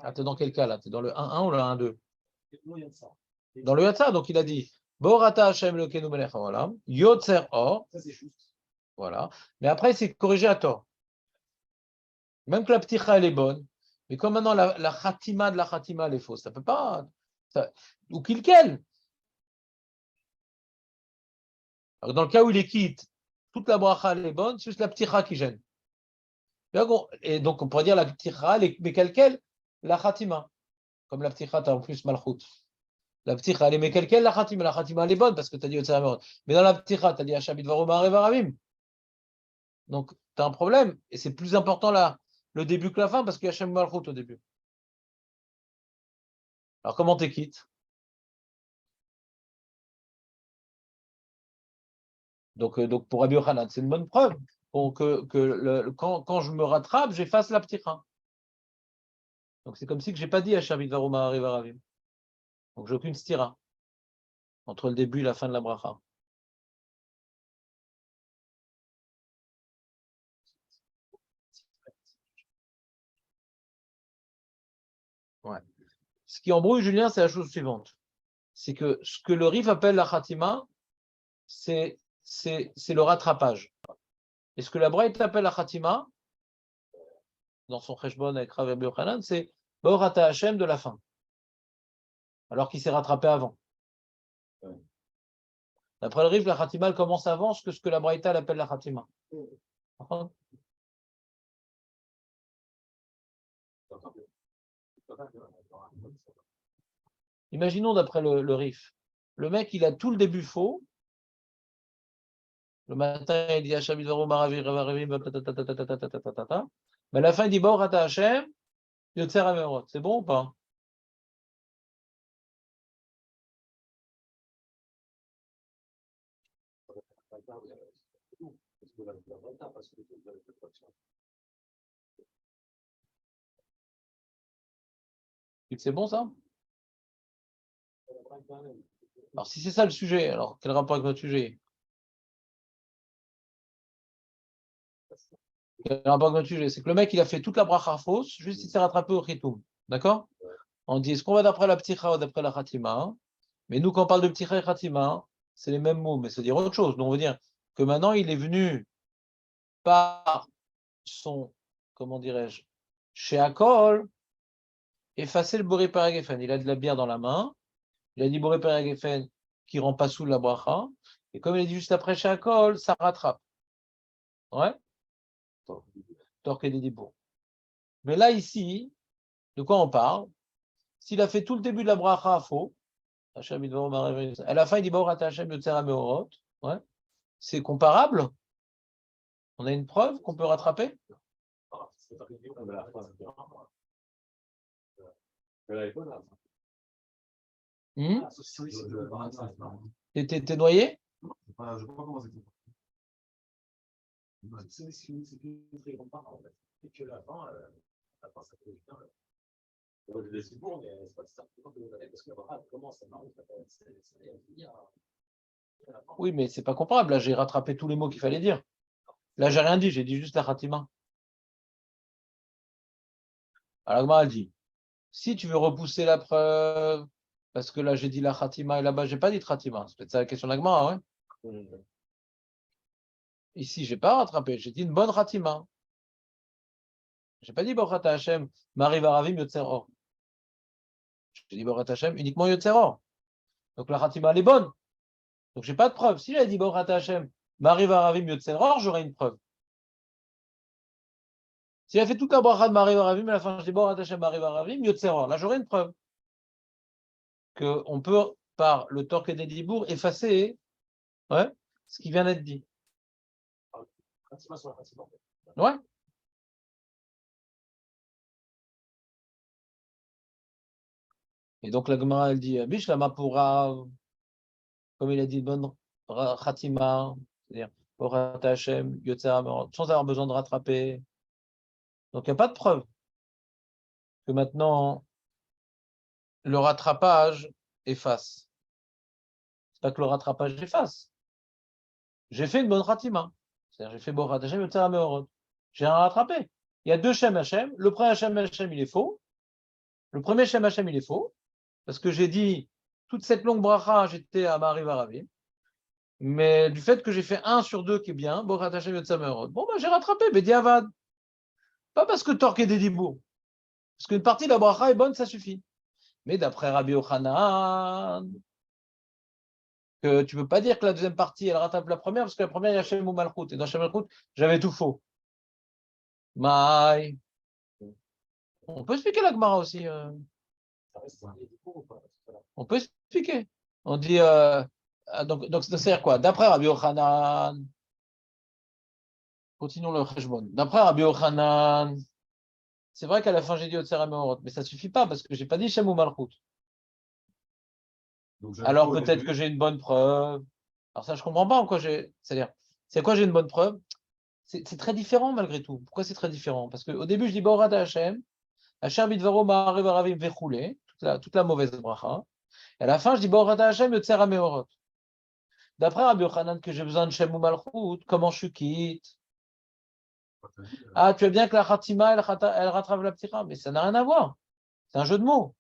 Ah, t'es dans quel cas là? T'es dans le 1-1 ou le 1-2? Dans le Yatsa, donc il a dit Ba'orata Hashem Elokeinu melech haolam, Yotzer Or. Voilà. Mais après, c'est corrigé à tort. Même que la Pticha, elle est bonne, mais comme maintenant la Khatima de la Khatima, elle est fausse, ça peut pas. Ou quel. Alors, dans le cas où il est quitte, toute la bracha elle est bonne, c'est juste la Pticha qui gêne. Et donc on pourrait dire la Pticha, mais quelle la Khatima. Comme la Pticha, tu as en plus Malchut. La Pticha, elle est mais quelle la Khatima. La Khatima, elle est bonne parce que tu as dit Otsaramot. Mais dans la Pticha, tu as dit Hashabit Varoma Revaravim. Donc tu as un problème. Et c'est plus important là, le début que la fin parce qu'il y a Hashem Malchut au début. Alors comment t'es quitte? Donc pour Rabbi Yochanan, c'est une bonne preuve. Quand je me rattrape, j'efface la Pticha. Donc c'est comme si que je n'ai pas dit Hashabit Varoma Revaravim. Donc j'ai aucune stira entre le début et la fin de la bracha. Ouais. Ce qui embrouille Julien, c'est la chose suivante. C'est que ce que le Rif appelle la Khatima, c'est le rattrapage. Et ce que la Braït appelle la Khatima, dans son Cheshbon avec Rav Rabbi Yochanan, c'est Ba'orata Hashem de la fin. Alors qu'il s'est rattrapé avant. D'après le Rif, la Khatima, elle commence avant ce que la Braïta appelle la Khatima. Imaginons d'après le Rif, le mec, il a tout le début faux. Le matin, il dit Hashem Bidvaro Ma'ariv Revaravim, mais à la fin, il dit Ba'orata Hashem, Yotzer Amerot. C'est bon ou pas? C'est bon ça? Alors si c'est ça le sujet, alors quel rapport avec notre sujet? Quel rapport avec notre sujet? C'est que le mec il a fait toute la bracha fausse, juste il s'est rattrapé au chitoum. D'accord? On dit est-ce qu'on va d'après la pticha ou d'après la khatima? Mais nous quand on parle de pticha et khatima, c'est les mêmes mots, mais c'est dire autre chose. Donc on veut dire que maintenant il est venu par son comment dirais-je, chez Akol, effacer le Boré Paragefen. Il a de la bière dans la main. Il a dit Boré Paragefen qui rend pas sous la bracha. Et comme il a dit juste après chez Akol, ça rattrape. Ouais. Torque des dibours. Mais là, ici, de quoi on parle? S'il a fait tout le début de la bracha à faux, à la fin, il dit Baruch Ata Hashem Yotzer HaMeorot. Ouais. C'est comparable? On a une preuve qu'on peut rattraper? T'es noyé? Je ne sais pas comment c'est. C'est une très grande part, en fait. Et que la fin, ça fait du temps. Le Zibour, mais c'est pas certainement parce que la bracha commence à marrer, Oui, mais c'est pas comparable. Là, j'ai rattrapé tous les mots qu'il fallait dire. Là, j'ai rien dit, j'ai dit juste la Khatima. Alors, Gmara, elle dit, si tu veux repousser la preuve, parce que là, j'ai dit la Khatima et là-bas, j'ai pas dit Khatima. C'est peut-être ça la question de la Gmara, ouais. Ici, j'ai pas rattrapé, j'ai dit une bonne Khatima. J'ai pas dit Baruch Ata Hashem, Mariv Aravim Yotzer Or. J'ai dit Baruch Ata Hashem uniquement Yotzer Or. Donc la Khatima, elle est bonne. Donc j'ai pas de preuve. Si j'avais dit Baruch Ata Hashem, Mariv Aravim Yotzer Or, j'aurais une preuve. Si j'avais fait toute la bracha de Mariv Aravim, à la fin, je dis Baruch Ata Hashem, Mariv Aravim Yotzer Or. Là, j'aurais une preuve. Qu'on peut, par le torque et des dibours, effacer ce qui vient d'être dit. Ouais. Et donc la Gemara, elle dit Bish la Mapura, comme il a dit, bonne Khatima, c'est-à-dire Baruch Ata Hashem, Yotzer HaMeorot, sans avoir besoin de rattraper. Donc il n'y a pas de preuve que maintenant le rattrapage efface. C'est pas que le rattrapage efface. J'ai fait une bonne Khatima. C'est-à-dire j'ai fait Baruch Ata Hashem, Yotzer HaMeorot. J'ai un rattrapé. Il y a deux Shem Hashem. Le premier Shem Hashem, il est faux. Le premier Shem Hashem, il est faux. Parce que j'ai dit, toute cette longue bracha, j'étais à Mariv Aravim. Mais du fait que j'ai fait 1 sur 2 qui est bien, bon, j'ai rattrapé, mais diavad. Pas parce que Torque est des dibours. Parce qu'une partie de la bracha est bonne, ça suffit. Mais d'après Rabbi Yochanan, que tu ne peux pas dire que la deuxième partie, elle rattrape la première, parce que la première, il y a Shem ou Malchut. Et dans Shem Malchut, j'avais tout faux. Mais on peut expliquer la Gemara aussi. On peut expliquer. On dit, donc ça sert quoi? D'après Rabbi Yochanan, continuons le Cheshbon. D'après Rabbi Yochanan, c'est vrai qu'à la fin j'ai dit Yotzer HaMeorot, mais ça ne suffit pas parce que je n'ai pas dit Shem ou Malchut. Alors peut-être que j'ai une bonne preuve. Alors ça, je ne comprends pas en quoi j'ai. C'est-à-dire, c'est quoi j'ai une bonne preuve? C'est très différent malgré tout. Pourquoi c'est très différent? Parce qu'au début, je dis Baruch Ata Hashem, Asher Bidvaro Ma'arev Aravim Vechoulé, toute la mauvaise bracha. Et à la fin, je dis Baruch Ata Hashem Yotzer HaMeorot. D'après Rabbi Yochanan, que j'ai besoin de Shem ou Malchut, comment je suis quitte? Ah, tu vois bien que la Khatima, elle rattrape la Ptira, mais ça n'a rien à voir. C'est un jeu de mots.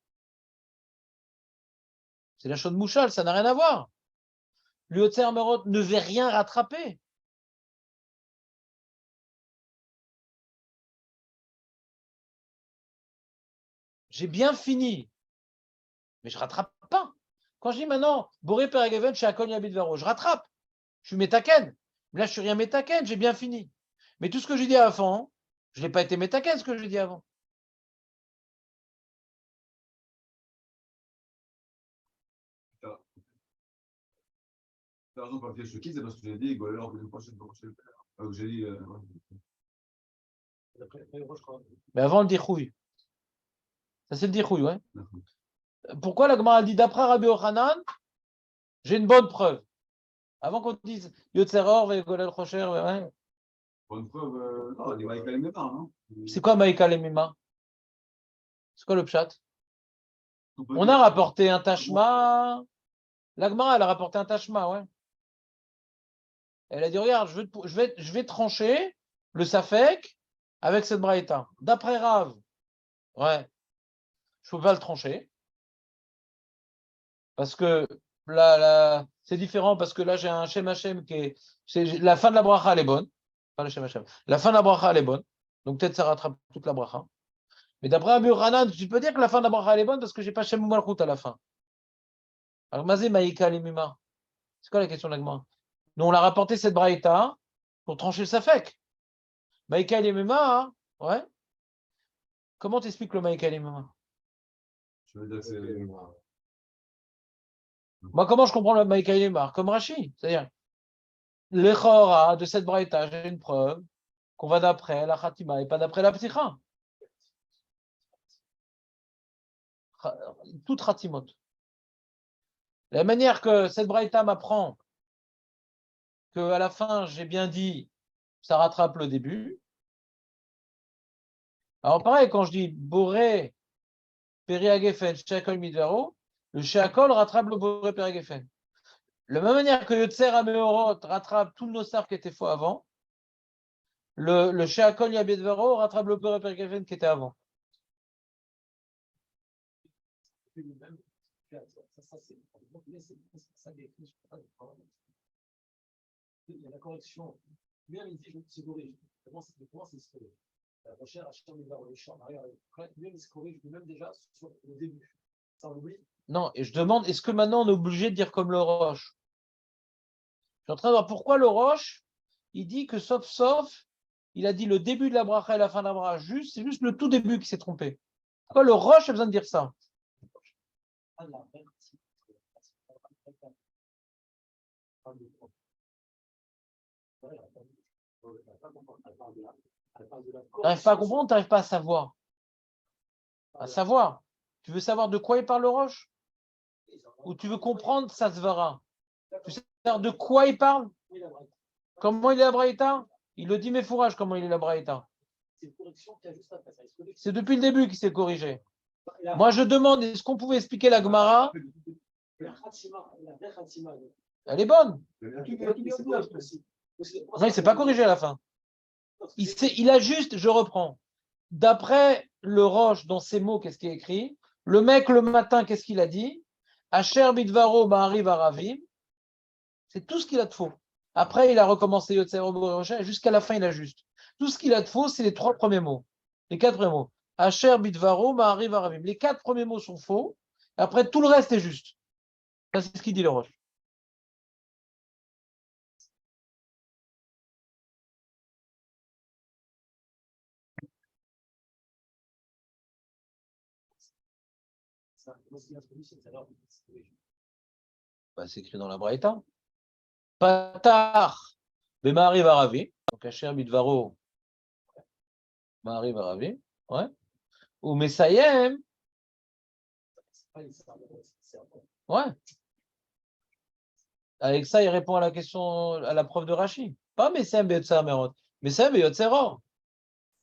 C'est la chaude mouchal, ça n'a rien à voir. Le Yotzer HaMeorot ne veut rien rattraper. J'ai bien fini, mais je ne rattrape pas. Quand je dis maintenant, Boré Peregeven chez Akon Yabid Vero, je rattrape. Je suis métaken. Là, je suis rien métaken, j'ai bien fini. Mais tout ce que j'ai dit avant, je n'ai pas été métaken, ce que j'ai dit avant. Par exemple, quand je quitte, c'est parce que j'ai dit, une prochaine. J'ai dit. Mais avant le dichouï. Ça, c'est le dichouï, ouais. Pourquoi la Gemara dit d'après Rabbi Yochanan, j'ai une bonne preuve. Avant qu'on dise Yotzer Or et Golel Rocher, ouais. Bonne preuve, non, les Maïka Lemema, non? C'est quoi Maïka Lemima? C'est quoi le pshat? On a rapporté un tashma. La Gemara, elle a rapporté un tashma, ouais. Elle a dit, regarde, je vais trancher le Safek avec cette braïta. D'après Rav, ouais, je ne peux pas le trancher. Parce que là, c'est différent, parce que là, j'ai un Shem Hashem qui est. La fin de la bracha, elle est bonne. Pas le Shem Hashem. La fin de la bracha, elle est bonne. Donc peut-être ça rattrape toute la bracha. Mais d'après Rabbi Yochanan, tu peux dire que la fin de la bracha elle est bonne parce que j'ai pas Shem Malchut à la fin. Alors Mazé Maïka Lemima. C'est quoi la question de l'agma? Nous on l'a rapporté cette braïta pour trancher le safek. Maïka Lemima, hein, ouais. Comment t'expliques le Maïka Lemima? Je veux dire que c'est. Moi, comment je comprends le Maïka Lemima? Comme Rashi. C'est-à-dire, l'Echora de cette braïta, j'ai une preuve qu'on va d'après la Khatima et pas d'après la Pticha. Toute Khatimot. De la manière que cette braïta m'apprend qu'à la fin, j'ai bien dit, ça rattrape le début. Alors pareil, quand je dis Boré, Periagefen, Sheakol Midvaro, le Sheakol rattrape le Boré Periagefen. De la même manière que Yotzer Ameorot rattrape tout le Nosar qui était faux avant, le Sheakol Yabedvaro rattrape le Boré Periagefen qui était avant. Il y a la correction. Lui-même, il dit, je se corrige. Comment c'est se corrige? La recherche, acheter un le champ en arrière. Lui-même, il se corrige lui-même déjà sur le début. Ça, on oublie. Non, et je demande, est-ce que maintenant on est obligé de dire comme le Roche? Je suis en train de voir pourquoi le Roche, il dit que sauf, il a dit le début de la bracha et la fin de la bracha juste, c'est juste le tout début qui s'est trompé. Pourquoi le Roche a besoin de dire ça? Tu n'arrives pas à comprendre, tu n'arrives pas à savoir. À savoir. Tu veux savoir de quoi il parle le Roche? Ou tu veux comprendre ça se verra? Tu sais de quoi il parle? Comment il est la Braïta? Il le dit mais fourrage comment il est la Braïta. C'est depuis le début qu'il s'est corrigé. Moi je demande, est-ce qu'on pouvait expliquer la Gemara? Elle est bonne. Non, il ne s'est pas corrigé à la fin. Il a juste, je reprends. D'après le Roche, dans ses mots, qu'est-ce qui est écrit? Le mec, le matin, qu'est-ce qu'il a dit? Asher Bidvaro Ma'ariv Aravim. C'est tout ce qu'il a de faux. Après, il a recommencé jusqu'à la fin, il a juste. Tout ce qu'il a de faux, c'est les 3 premiers mots. Les 4 premiers mots. Asher Bidvaro Ma'ariv Aravim. Les 4 premiers mots sont faux. Après, tout le reste est juste. Ça, c'est ce qu'il dit le Roche. Bah, c'est écrit dans la Braïta. Patar, Bema'ariv Aravim. Donc, Asher Bidvaro Ma'ariv Aravim. Ouais. Ou Mesayem. Ouais. Avec ça, il répond à la question, à la preuve de Rashi. Pas Mesayem Beyotzer Merot. Mesayem Beyotzer Or.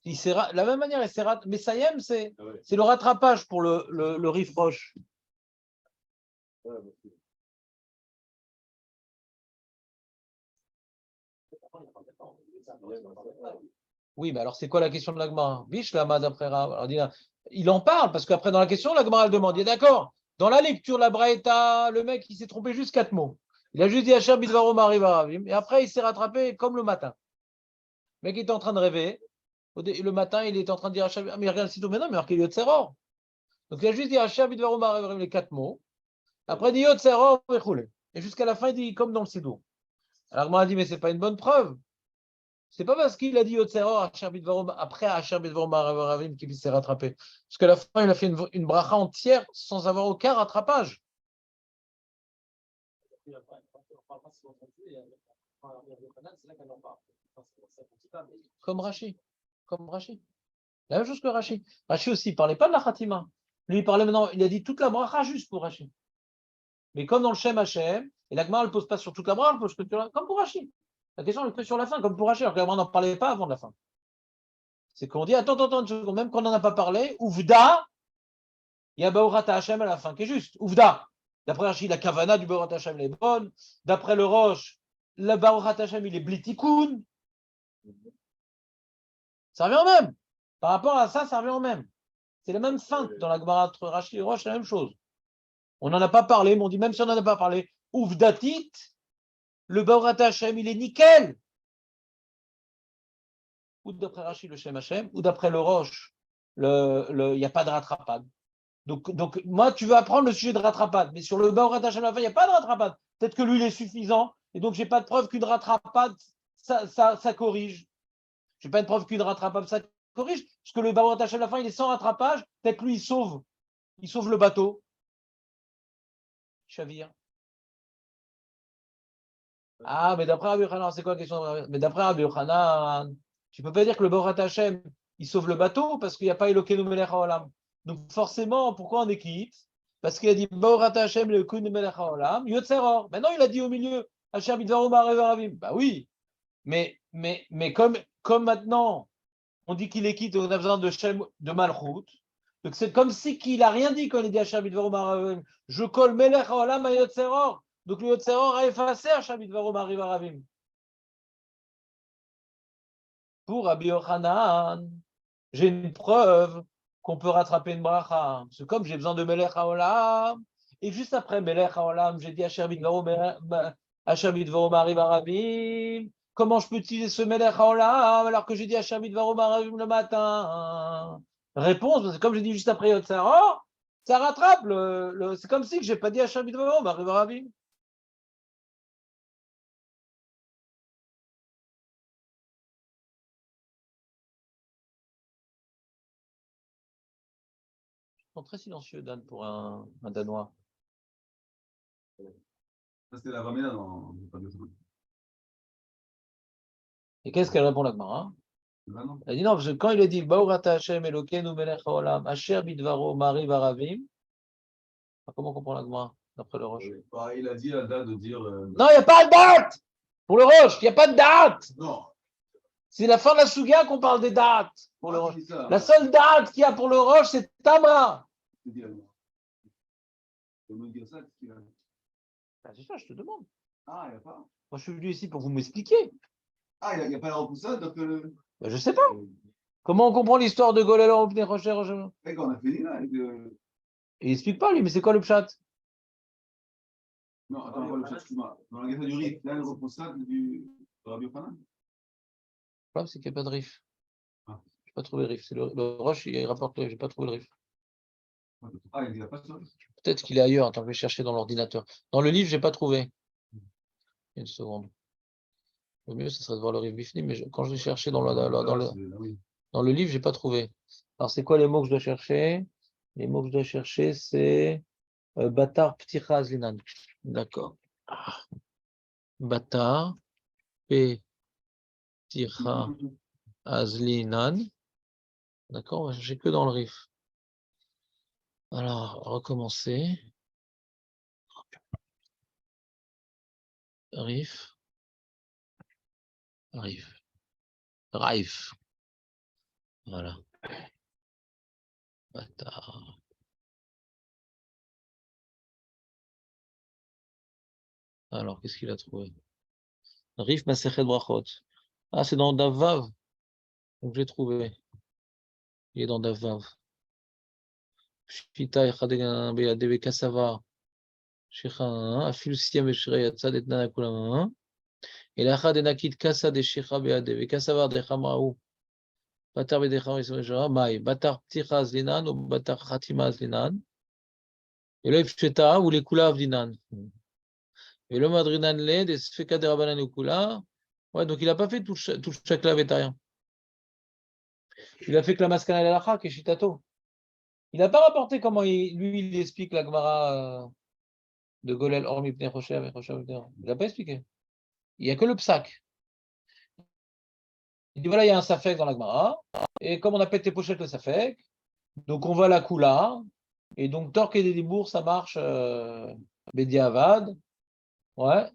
De la même manière, Mesayem, c'est le rattrapage pour le Rif Roche. Oui, mais alors c'est quoi la question de l'Agma? Biche, la Mad après Rav. Alors, il en parle, parce qu'après, dans la question, l'Agma, elle demande. Il est d'accord. Dans la lecture de la Braïta, le mec, il s'est trompé juste 4 mots. Il a juste dit Hachar Bidvaro Ma'ariv Aravim. Et après, il s'est rattrapé comme le matin. Le mec était en train de rêver. Le matin, il était en train de dire Hachar. Mais il regarde le site, mais non, mais marqué Yotzeror. Donc, il a juste dit Hachar Bidvaro Ma'ariv Aravim, les 4 mots. Après, il dit Yotzeror et jusqu'à la fin, il dit comme dans le Sidou. Alors, moi, il dit, mais c'est pas une bonne preuve. C'est pas parce qu'il a dit Yotzeror après Asher Bidvarom Aravim qu'il s'est rattrapé. Parce qu'à la fin, il a fait une bracha entière sans avoir aucun rattrapage. Comme Rashi. Comme Rashi. La même chose que Rashi. Rashi aussi, il ne parlait pas de la Khatima. Lui, il parlait maintenant, il a dit toute la bracha juste pour Rashi. Mais comme dans le Shem Hashem, et la Gemara ne pose pas sur toute la bracha, elle pose que comme pour Rashi. La question est que sur la fin, comme pour Rashi, alors que la Gemara n'en parlait pas avant la fin. C'est qu'on dit, attends, même quand on n'en a pas parlé, Ouvda, il y a Baorata Hashem à la fin, qui est juste. Ouvda. D'après Rashi, la Kavana du Baorata Hashem est bonne. D'après le Roche, le Baorata Hashem, il est Blitikoun. Ça revient au même. Par rapport à ça, ça revient au même. C'est la même fin dans la Gemara entre Rashi et Roche, c'est la même chose. On n'en a pas parlé, mais on dit, même si on n'en a pas parlé, Ouvdatit, le Baorata Hashem, il est nickel. ou d'après Rachid, le Shem Hashem, ou d'après le Roche, il n'y a pas de rattrapade. Donc, moi, tu veux apprendre le sujet de rattrapade, mais sur le Baorat Hashem à la fin, il n'y a pas de rattrapade. Peut-être que lui, il est suffisant, et donc, je n'ai pas de preuve qu'une rattrapade, ça corrige. Je n'ai pas de preuve qu'une rattrapade, ça corrige, parce que le Baorat Hashem à la fin, il est sans rattrapage, peut-être lui, il sauve le bateau. Chavir. Ah, mais d'après Rabbi Yochanan, c'est quoi la question? Mais d'après Rabbi Yochanan, tu ne peux pas dire que le Baorat Hashem, il sauve le bateau parce qu'il n'y a pas Elokeinu Melech HaOlam. Donc forcément, pourquoi on est quitte? Parce qu'il a dit Baorat Hashem Elokeinu Melech HaOlam, Yotzeror. Maintenant, il a dit au milieu Asher Bidvarim Aravim. Bah oui, mais comme maintenant, on dit qu'il est quitte et on a besoin de Shem, de Malchut. Donc c'est comme si qu'il n'a rien dit quand il dit Asher Bidvarim Aravim. Je colle Melech HaOlam à Yotzeror. Donc le Yotzeror a effacé Asher Bidvarim Aravim. Pour Rabbi Yochanan, j'ai une preuve qu'on peut rattraper une bracha. C'est comme j'ai besoin de Melech HaOlam, et juste après Melech HaOlam, j'ai dit Asher Bidvarim Aravim. Comment je peux utiliser ce Melech HaOlam alors que j'ai dit Asher Bidvarim Aravim le matin? Réponse, c'est comme j'ai dit juste après Yotzeror, ça rattrape. C'est comme si que j'ai pas dit Asher Bidvarim Aravim. Très silencieux, Dan, pour un Danois. Ça, c'était la Ramena dans le. Et qu'est-ce qu'elle répond la Gemara? Elle dit non, parce que quand il a dit Baorata Hashem Elokeinu Melech HaOlam Asher Bidvaro Mariv Aravim, comment on comprend la Gemara d'après le Roche? Il a dit à date de dire. Non, il n'y a pas de date pour le Roche, il n'y a pas de date. Non. C'est la fin de la Souga qu'on parle des dates pour le Roche. La seule date qu'il y a pour le Roche, c'est Tamra. Je me dire ça, C'est ça, je te demande. Ah, il n'y a pas. Moi, je suis venu ici pour vous m'expliquer. Ah, il n'y a pas la repoussade, donc. Je ne sais pas. Comment on comprend l'histoire de Golélan au Pnei Rocher? On a fini là. Il n'explique pas, lui, mais c'est quoi le pshat? Non, attends, on va le pshat, excuse-moi. Dans la guerre du Rif, il y a une repoussade du Rabbi Yochanan. Le problème, c'est qu'il n'y a pas de Rif. Ah. Je n'ai pas trouvé le Rif. C'est le Roche, il rapporte le Rif. Je n'ai pas trouvé le Rif. Ah, il n'y a pas ça. Peut-être qu'il est ailleurs. Attends, je vais chercher dans l'ordinateur. Dans le livre, je n'ai pas trouvé. Une seconde. Le mieux, ce serait de voir le Rif Bifni, mais quand je l'ai cherché dans le livre, je n'ai pas trouvé. Alors, c'est quoi les mots que je dois chercher? Les mots que je dois chercher, c'est Batar Pticha Azlinan. D'accord. Batar Pticha Azlinan. D'accord, on va chercher que dans le Rif. Alors, recommencer. Rif. Raif. Voilà. Batar. Alors, qu'est-ce qu'il a trouvé? Rif Masechet Brachot. Ah, c'est dans Davav. Donc, j'ai trouvé. Il est dans Davav. Shita Echad Beyadeve Kasava. Shekha, Afil Siam Eshrei Yatzad et Nanakulam. Et l'Achad Enakit Kasa de Shekha Beyadeve Kasava de Chamaou. Batar Bedecham Ismaïjara. Maï. Batar Pticha Azlinan ou Batar Khatima Azlinan. Et le Psheta ou les Kula Avlinan. Et le Madrinan Le, des Sfeka de Rabanan ou Kula. Ouais, donc il n'a pas fait tout chaque lavétarien. Il a fait que la Maskana et l'Acha, qui est Shitato. Il n'a pas rapporté comment il explique la Gemara de Golel Ormi Pnei Rocher et Rocher. Il n'a pas expliqué. Il n'y a que le psaque. Il dit voilà, il y a un safek dans la Gemara, et comme on a pété pochette le safek, donc on va à la Kula, et donc Torque et Délibourg, ça marche Bedi Avad. Ouais.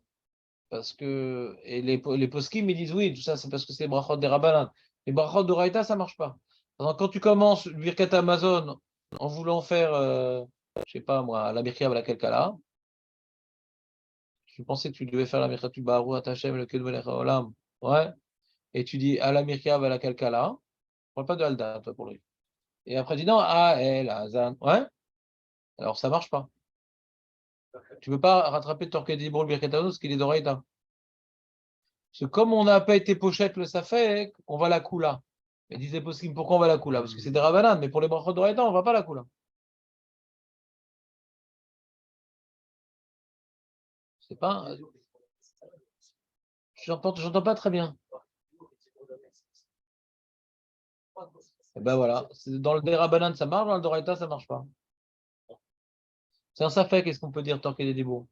Parce que, et les poskim, ils disent oui, tout ça, c'est parce que c'est les brachot des Rabbanan. Les brachot de Raïta, ça ne marche pas. Alors, quand tu commences le Birkat Amazon en voulant faire, je sais pas moi, la Birkat à la Kelkala, tu pensais que tu devais faire la Birkat du Barou, Atachem, le Kedmelech Olam, ouais, et tu dis à la Birkat à la Kelkala, on ne parle pas de Alda, toi, pour lui. Et après, tu dis non, ah, elle, Azan, ouais, alors ça ne marche pas. Tu ne peux pas rattraper Torquet Dibro, le Birkat Amazon, parce qu'il est de Raïta. Parce que comme on n'a pas été pochette le safek, on va la koula. Mais disait Poskim, pourquoi on va la koula? Parce que c'est des rabanan, mais pour les brachot d'Oraita, on ne va pas la koula. C'est pas. J'entends pas très bien. Et ben voilà. Dans le Derabanan, ça marche, dans le Doraita, ça ne marche pas. C'est un safek, qu'est-ce qu'on peut dire, tant qu'il y a des débours?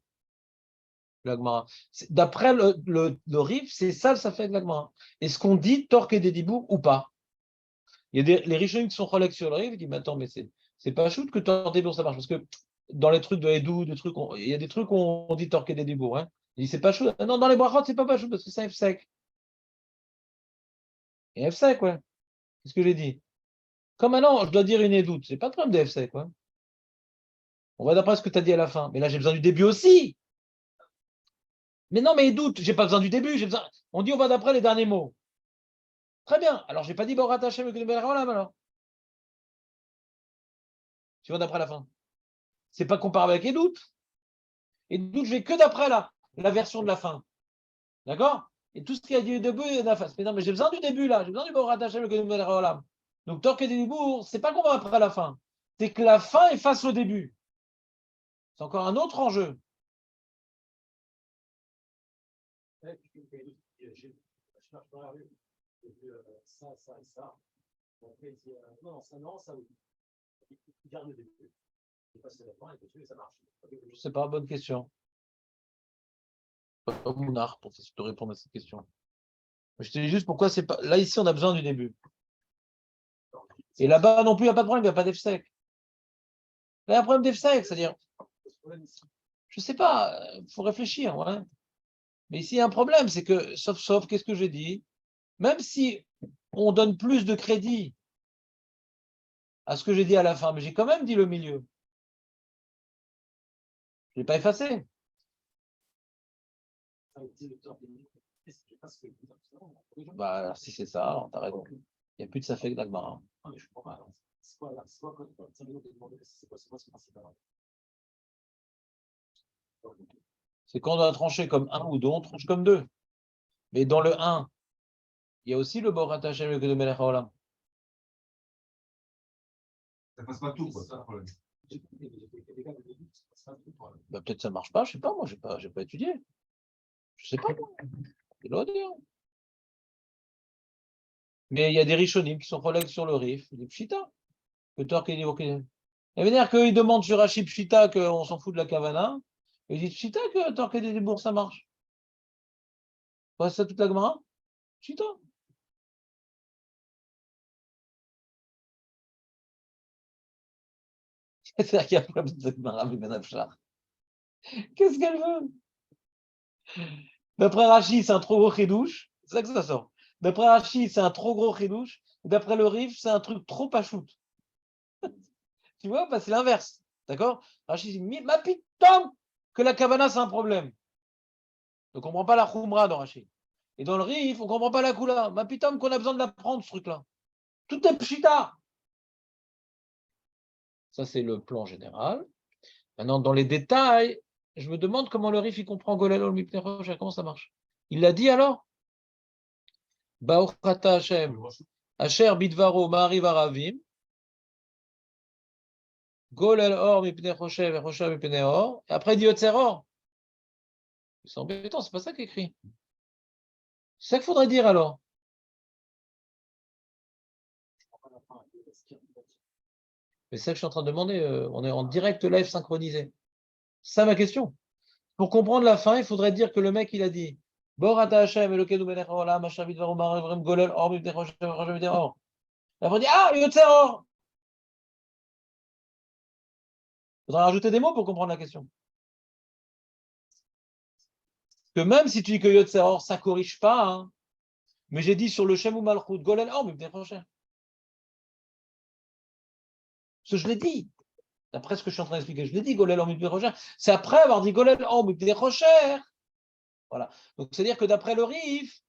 L'Agmara. D'après le Rif, c'est ça le safek de l'Agmara. Est-ce qu'on dit torque et des dibours ou pas? Il y a les Rishonim qui sont relègues sur le Rif, qui disent, mais attends, mais c'est pas shoot que torque et des dibours, ça marche. Parce que dans les trucs de Edou, il y a des trucs où on dit torque et des dibours. Hein. Il dit, c'est pas shoot. Non, dans les brachot, c'est pas shoot parce que c'est un F sec. Et F sec, ouais. Qu'est-ce que j'ai dit? Comme maintenant, je dois dire une Edoute, c'est pas de problème de F sec, ouais. On va d'après ce que tu as dit à la fin. Mais là, j'ai besoin du début aussi. Mais non, mais doute, j'ai pas besoin du début. On dit on va d'après les derniers mots. Très bien. Alors, j'ai pas dit Borat Hashem et Kedem Olam alors. Tu vas d'après la fin. C'est pas comparable avec Edout. Edout, je vais que d'après la version de la fin. D'accord? Et tout ce qui a dit au début, il y a de la face. Mais non, mais j'ai besoin du début là. J'ai besoin du Borat Hashem et Kedem Olam. Donc, Torque et Débour, c'est pas qu'on va après la fin. C'est que la fin est face au début. C'est encore un autre enjeu. Ça et ça. Après, il dit, non, ça oui. Il garde le début. Il passe la fin, il continue et ça marche. Je sais pas, bonne question. Pas Mounard pour te répondre à cette question. Je te dis juste pourquoi c'est pas. Là, ici, on a besoin du début. Et là-bas non plus, il n'y a pas de problème, il n'y a pas d'F-sec. Là, il y a un problème d'F-sec, c'est-à-dire. Je ne sais pas, il faut réfléchir, ouais. Mais ici, il y a un problème, c'est que, sauf, qu'est-ce que j'ai dit? Même si on donne plus de crédit à ce que j'ai dit à la fin, mais j'ai quand même dit le milieu. Je ne l'ai pas effacé. Bah, alors, si c'est ça, t'as raison. Il n'y a plus de safek d'Agmara. C'est quand on doit trancher comme un ou deux, on tranche comme deux. Mais dans le 1, il y a aussi le Borat Hashem et le Kedem Melech Haolam. Ça passe pas tout, quoi, c'est le problème. Bah, peut-être ça ne marche pas, je ne sais pas, moi, je n'ai pas étudié. Je ne sais pas, moi. C'est l'autre. Mais il y a des Rishonim qui sont collègues sur le Rif, des Pshita. Que Torque et Divoké. Ça veut dire qu'ils demandent sur Rachid Pshita qu'on s'en fout de la Kavana. Et ils disent Pshita que Torque et Divoké, ça marche. Ouais, c'est ça toute la Gemara? Pshita. C'est-à-dire qu'il y a un problème de cette Gemara, mais Ben Afshar. Qu'est-ce qu'elle veut? D'après Rachid, c'est un trop gros chidouche. C'est ça que ça sort. D'après Rachid, c'est un trop gros chidouche. D'après le Rif, c'est un truc trop pachout. Tu vois, bah, c'est l'inverse. D'accord? Rachid dit, ma pitom, que la Kavana, c'est un problème. Donc, on ne comprend pas la Khumra dans Rachid. Et dans le Rif, on ne comprend pas la Kula. Ma pitom, qu'on a besoin de l'apprendre, ce truc-là. Tout est pshita. Ça, c'est le plan général. Maintenant, dans les détails, je me demande comment le Rif, il comprend Golel Ol Mipnei Rosh, comment ça marche. Il l'a dit alors? Ba'orchata Hashem, Asher Bidvaro Ma'ariv Aravim, Golel Or Mipnei Choshev et Choshev Mipnei Or, et après il dit Yotzer Or. C'est embêtant, c'est pas ça qui est écrit. C'est ça qu'il faudrait dire alors. Mais c'est ça que je suis en train de demander. On est en direct live synchronisé. C'est ça ma question. Pour comprendre la fin, il faudrait dire que le mec, il a dit Borata Hashem, Elokeinu Melech Haolam, Asher Bidvaro Ma'ariv Aravim, Golel Or Mipnei Choshev et Choshev Mipnei Or. Après, on dit ah, Yotzer Or. Il faudra rajouter des mots pour comprendre la question. Que même si tu dis que Yotzer Or, ça ne corrige pas, hein, mais j'ai dit sur le Shem ou Malchut, Golel Or, mais peut-être cher. Parce que je l'ai dit. D'après ce que je suis en train d'expliquer, je l'ai dit, Golel Or, mais peut-être cher. C'est après avoir dit Golel Or, mais peut-être cher. Voilà. Donc, c'est-à-dire que d'après le Rif,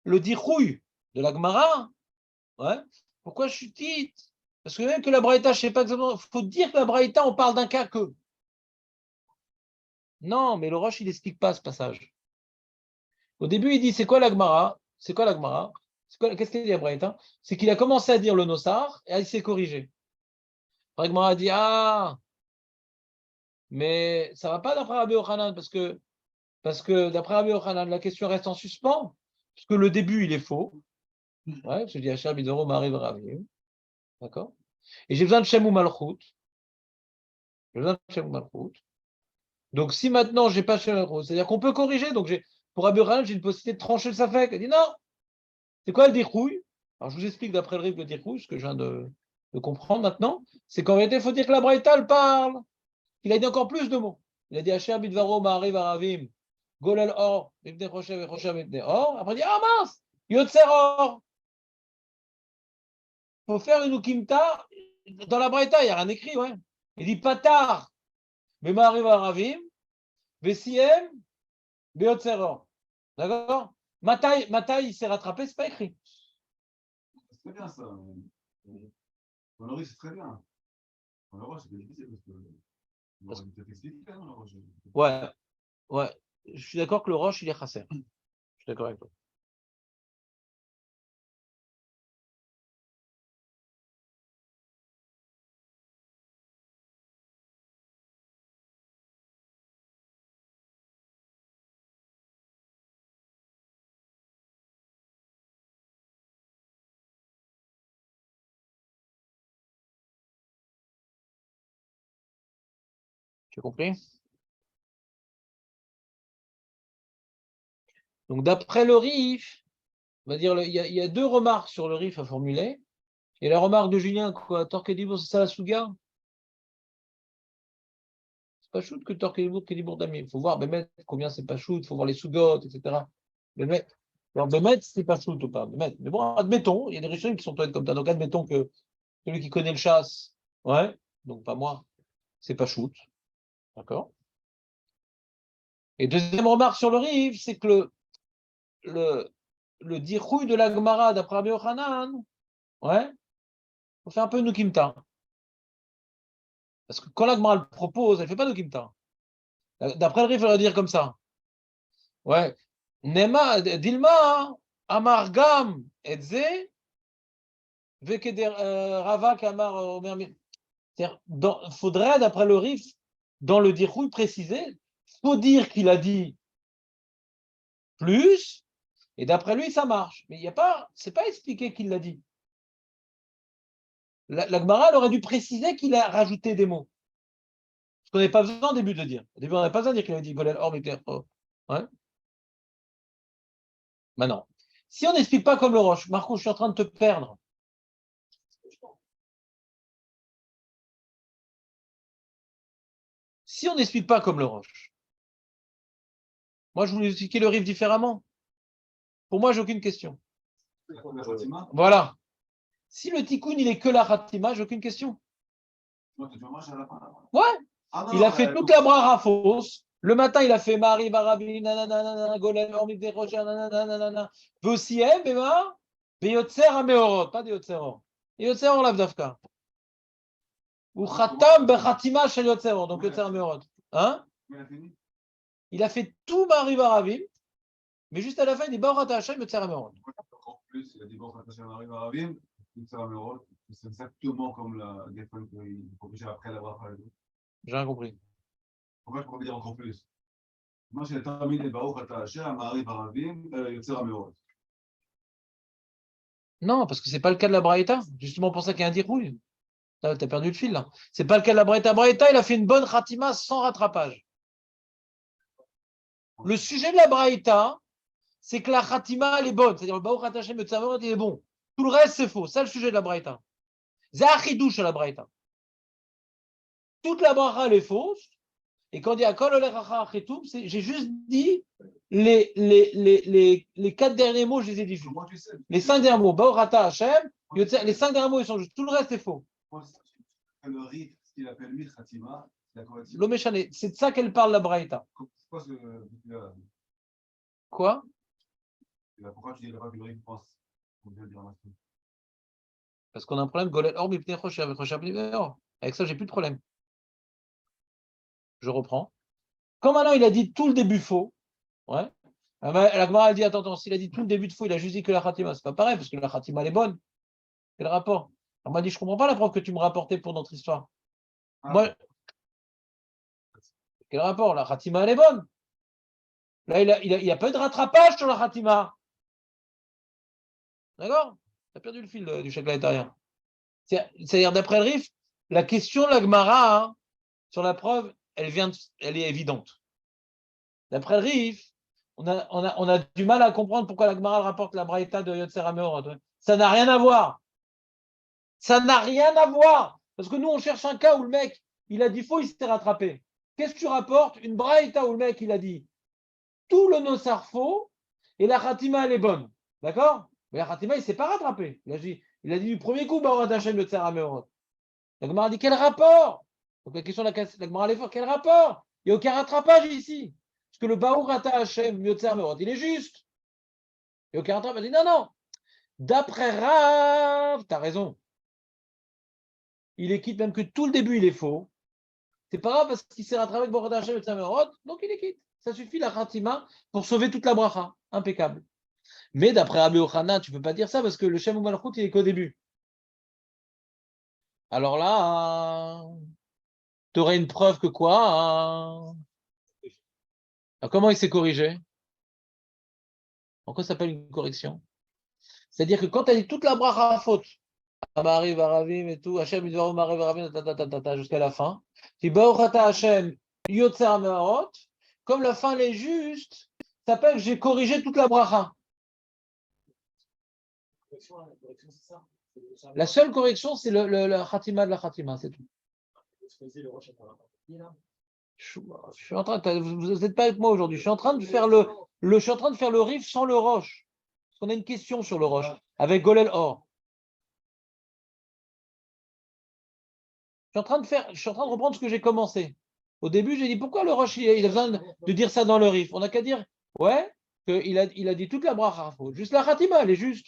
le Dichouille de la Gemara, ouais, pourquoi je suis petite? Parce que même que la Braïta, je ne sais pas exactement, il faut dire que la Braïta, on parle d'un cas que. Non, mais le Roche, il n'explique pas ce passage. Au début, il dit, c'est quoi la Gemara? C'est quoi la Gemara? Qu'est-ce qu'il dit à Braïta? C'est qu'il a commencé à dire le Nosar et il s'est corrigé. La Gemara a dit, ah, mais ça ne va pas d'après Rabbi Yochanan, parce que d'après Rabbi Yochanan, la question reste en suspens, parce que le début, il est faux. Ouais, je dis à Cher Bidoro, m'arrive Ravim. D'accord? Et j'ai besoin de Shem ou Malchut. J'ai besoin de Shem ou Malchut. Donc, si maintenant, je n'ai pas Shem ou Malchut, c'est-à-dire qu'on peut corriger. Donc, pour Rabbi Yochanan, j'ai une possibilité de trancher le Safek. Il dit non, c'est quoi le Dichouï? Alors, je vous explique d'après le Riv le Dichouï, ce que je viens de comprendre maintenant. C'est qu'en réalité, il faut dire que la Braïta, elle parle. Il a dit encore plus de mots. Il a dit Asher Bidvaro, Ma'ariv Aravim, Golel Or, Ibne Choshev et Choshev Ibne Or. Après, il dit ah mince, Yotzer Or. Il faut faire une Ukimta. Dans la Braïta, il n'y a rien écrit, ouais. Il dit Patar, mais Ma'ariv Aravim, Vesiem, Beotzer Or. D'accord? Matai, il s'est rattrapé, c'est pas écrit. C'est très bien ça. Dans le riz, c'est très bien. Dans le roche, c'est difficile parce que. Peut-être expliqué, non, le roche. Ouais. Je suis d'accord que le roche, il est chasser. Je suis d'accord avec toi. Tu as compris? Donc, d'après le RIF, on va dire, il y a deux remarques sur le RIF à formuler. Et la remarque de Julien, quoi, Torquedibourg, c'est ça la Souga? C'est pas shoot que Torquedibourg, Kédibourg d'Ami. Il faut voir, Bémet, combien c'est pas shoot, il faut voir les Sougotes, etc. Bémet. Alors, Bémet, c'est pas shoot ou pas, Bémet. Mais bon, admettons, il y a des Rishonim qui sont honnêtes comme ça. Donc, admettons que celui qui connaît le chasse, ouais, donc pas moi, c'est pas shoot. D'accord? Et deuxième remarque sur le RIF, c'est que le dirouille de la Gemara d'après Rabbi Yochanan, ouais, faut faire un peu Nukimta. Parce que quand la Gemara le propose, elle ne fait pas Nukimta. D'après le RIF, elle va dire comme ça. Ouais. Nema, Dilma, Amargam, Etze, Vekeder Rava, Kamar, Omer. C'est-à-dire, faudrait, d'après le RIF, dans le dirouille précisé, faut dire qu'il a dit plus, et d'après lui, ça marche. Mais il n'y a pas, c'est pas expliqué qu'il l'a dit. La Gemara, elle aurait dû préciser qu'il a rajouté des mots. Ce qu'on n'avait pas besoin au début de dire. Au début, on n'avait pas besoin de dire qu'il avait dit Golel Or, ouais. Maintenant, si on n'explique pas comme le Roche, Marco, je suis en train de te perdre. Si on n'explique pas comme le Roche, moi, je voulais expliquer le Rif différemment. Pour moi, j'ai aucune question. Voilà. Si le Tikkun, il est que la Khatima, j'ai aucune question. Ouais. Il a fait toute la brara fausse. Le matin, il a fait Marie, Barabi, nanana, Golem, Ormid, Rocher, nanana, Vosiem, Bema, Beyotzer, Ameorot, pas de Yotzer Or. Yotzer Or, Lavdavka. Ou Khatam, Bechatima, Shel Yotzer Or, donc Yotzer, Ameorot. Hein? Il a fait tout Marie, Barabi, mais juste à la fin, il dit Baorata Hashem, Yotzer, Ameorot. Encore plus, il a dit Baorata Hashem, Marie, Barabi, Yotzer, Ameorot. C'est exactement comme la défense qu'il faut corriger après l'avoir fait. J'ai rien compris. Pourquoi je pourrais dire encore plus? Moi, j'ai terminé Baruch Ata Hashem, Ma'ariv Aravim, Yotzer Ameorot. Non, parce que c'est pas le cas de la Braïta. Justement pour ça qu'il y a un dirouille. Tu as perdu le fil là. C'est pas le cas de la Braïta. Braïta, il a fait une bonne Khatima sans rattrapage. Le sujet de la Braïta, c'est que la Khatima, elle est bonne. C'est-à-dire le Baruch Ata Hashem, Yotzer Ameorot, il est bon. Tout le reste, c'est faux. C'est le sujet de la Braïta. Zahidouche à la Braïta. Toute la bracha, elle est fausse. Et quand il dit Akol Oleracha Achetum, j'ai juste dit les 4 derniers mots, je les ai dit juste. Les 5 derniers mots, Baorata Hashem, les 5 derniers mots, ils sont justes. Tout le reste est faux. Le Rif, ce qu'il appelle lui, Khatima, c'est de ça qu'elle parle, la Braïta. Quoi? Pourquoi tu dis que le Rif pense? Parce qu'on a un problème. Golel Or, Mipnei Choshev, avec ça, j'ai plus de problème. Je reprends. Comme maintenant il a dit tout le début faux, ouais, La Gemara a dit, attends, s'il a dit tout le début de fou, il a juste dit que la Khatima, c'est pas pareil, parce que la Khatima, elle est bonne. Quel rapport? On m'a dit, je comprends pas la preuve que tu me rapportais pour notre histoire. Moi, quel rapport? La Khatima, elle est bonne. Là, il a pas eu de rattrapage sur la Khatima. D'accord? Tu as perdu le fil du Shekla italien. C'est-à-dire, d'après le RIF, la question de la Gemara, hein, sur la preuve, elle est évidente. D'après le RIF, on a du mal à comprendre pourquoi la Gemara rapporte la Braïta de Yotzer Hameorot. Ça n'a rien à voir. Ça n'a rien à voir. Parce que nous, on cherche un cas où le mec, il a dit faux, il s'est rattrapé. Qu'est-ce que tu rapportes? Une Braïta où le mec, il a dit tout le Nosar faux et la Khatima, elle est bonne. d'accord? Mais la Khatima, il ne s'est pas rattrapé. Il a dit du premier coup, Baorat Hashem le Tsar Ameorot. La Gemara dit quel rapport? Donc la question de la Gemara allait faire quel rapport? Il n'y a aucun rattrapage ici. Parce que le Baorat Hashem le Tsar Ameorot, il est juste. Il n'y a aucun rattrapage. Il dit non. D'après Rav, tu as raison. Il est quitte, même que tout le début, il est faux. C'est pas grave parce qu'il s'est rattrapé avec Baorat Hashem le Tsar Ameorot, donc il est quitte. Ça suffit la Khatima pour sauver toute la bracha. Impeccable. Mais d'après Rabbi Yochanan, tu ne peux pas dire ça parce que le Shem ou Malchut, il est qu'au début. Alors là, tu aurais une preuve que quoi? Alors, comment il s'est corrigé? En quoi ça s'appelle une correction? C'est-à-dire que quand tu as dit toute la bracha à faute, Amari, Varavim et tout, Hachem, Idvaru, Mari, Varavim, jusqu'à la fin, puis Baochata Hachem, Yotzer Meharot, comme la fin elle est juste, ça s'appelle que j'ai corrigé toute la bracha. La seule correction, c'est la khatima de la khatima, c'est tout. Je suis en train vous n'êtes pas avec moi aujourd'hui. Je suis en train de faire je suis en train de faire le rif sans le roche. Parce qu'on a une question sur le roche avec Golel Or. Je suis en train de reprendre ce que j'ai commencé. Au début, j'ai dit pourquoi le roche il a besoin de dire ça dans le rif. On n'a qu'à dire ouais qu'il a dit toute la bracha. Juste la khatima, elle est juste.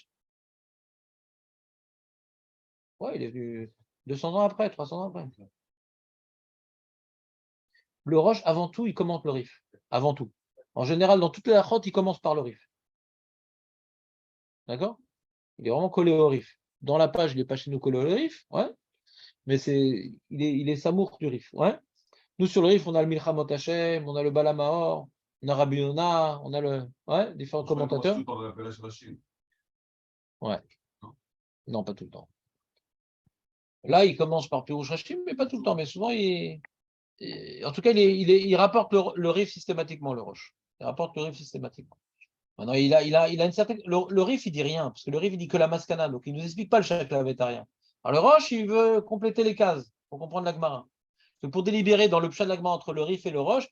Ouais, il est venu 200 ans après, 300 ans après. Le roche, avant tout, il commente le rif. Avant tout. En général, dans toutes les achot, il commence par le rif. D'accord? Il est vraiment collé au rif. Dans la page, il n'est pas chez nous collé au rif, ouais. Mais il est Samour du rif, ouais. Nous, sur le rif, on a le Milchamot Hashem, on a le Balamaor, on a Rabbi Yonah, on a différents commentateurs. Ouais. Non, pas tout le temps. Là, il commence par Pirouch Hashim, mais pas tout le temps. Mais souvent, en tout cas, il rapporte le rif systématiquement, le roche. Il rapporte le rif systématiquement. Maintenant, il a une certaine. Le rif, il dit rien, parce que le rif, il dit que la maskana, donc il ne nous explique pas le shakla vétarien. Alors le roche, il veut compléter les cases pour comprendre l'agmara. Pour délibérer dans le pshat de l'agmara entre le rif et le roche,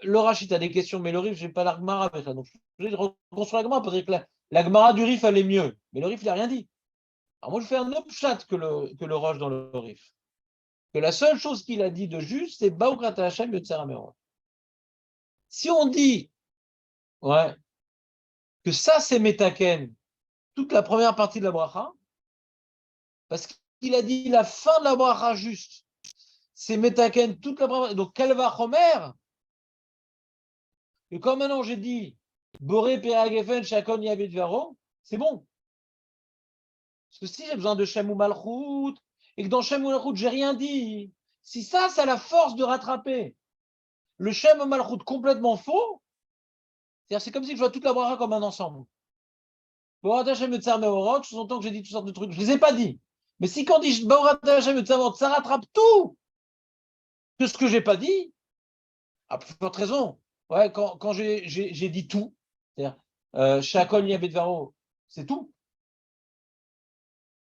le roche, il a des questions, mais le rif, je n'ai pas l'agmara avec ça. Donc je vais reconstruire l'agmara pour dire que l'agmara du rif, elle est mieux. Mais le rif, il n'a rien dit. Alors moi, je fais un autre pshat que le roche dans le rif. Que la seule chose qu'il a dit de juste, c'est Baoukrata Hashem Yotzer Hameorot. Si on dit, ouais, que ça, c'est Metaken, toute la première partie de la bracha, parce qu'il a dit la fin de la bracha juste, c'est Metaken, toute la bracha, donc Kalva Chomer, et comme maintenant j'ai dit, Boré Peragefen, Shakon Yavid Varo, c'est bon. Parce que si j'ai besoin de Shem ou Malchut, et que dans Shem ou Malchut, j'ai rien dit, si ça a la force de rattraper le Shem ou Malchut complètement faux, c'est-à-dire c'est comme si je vois toute la bracha comme un ensemble. Baorat Hashem et Tsar Meorot, je sens que j'ai dit toutes sortes de trucs, je ne les ai pas dit. Mais si quand on dit Baorat Hashem et Tsar Meorot, ça rattrape tout que ce que je n'ai pas dit, à plus forte raison. Ouais, quand j'ai dit tout, c'est-à-dire Shakol Yabedvaro, c'est tout.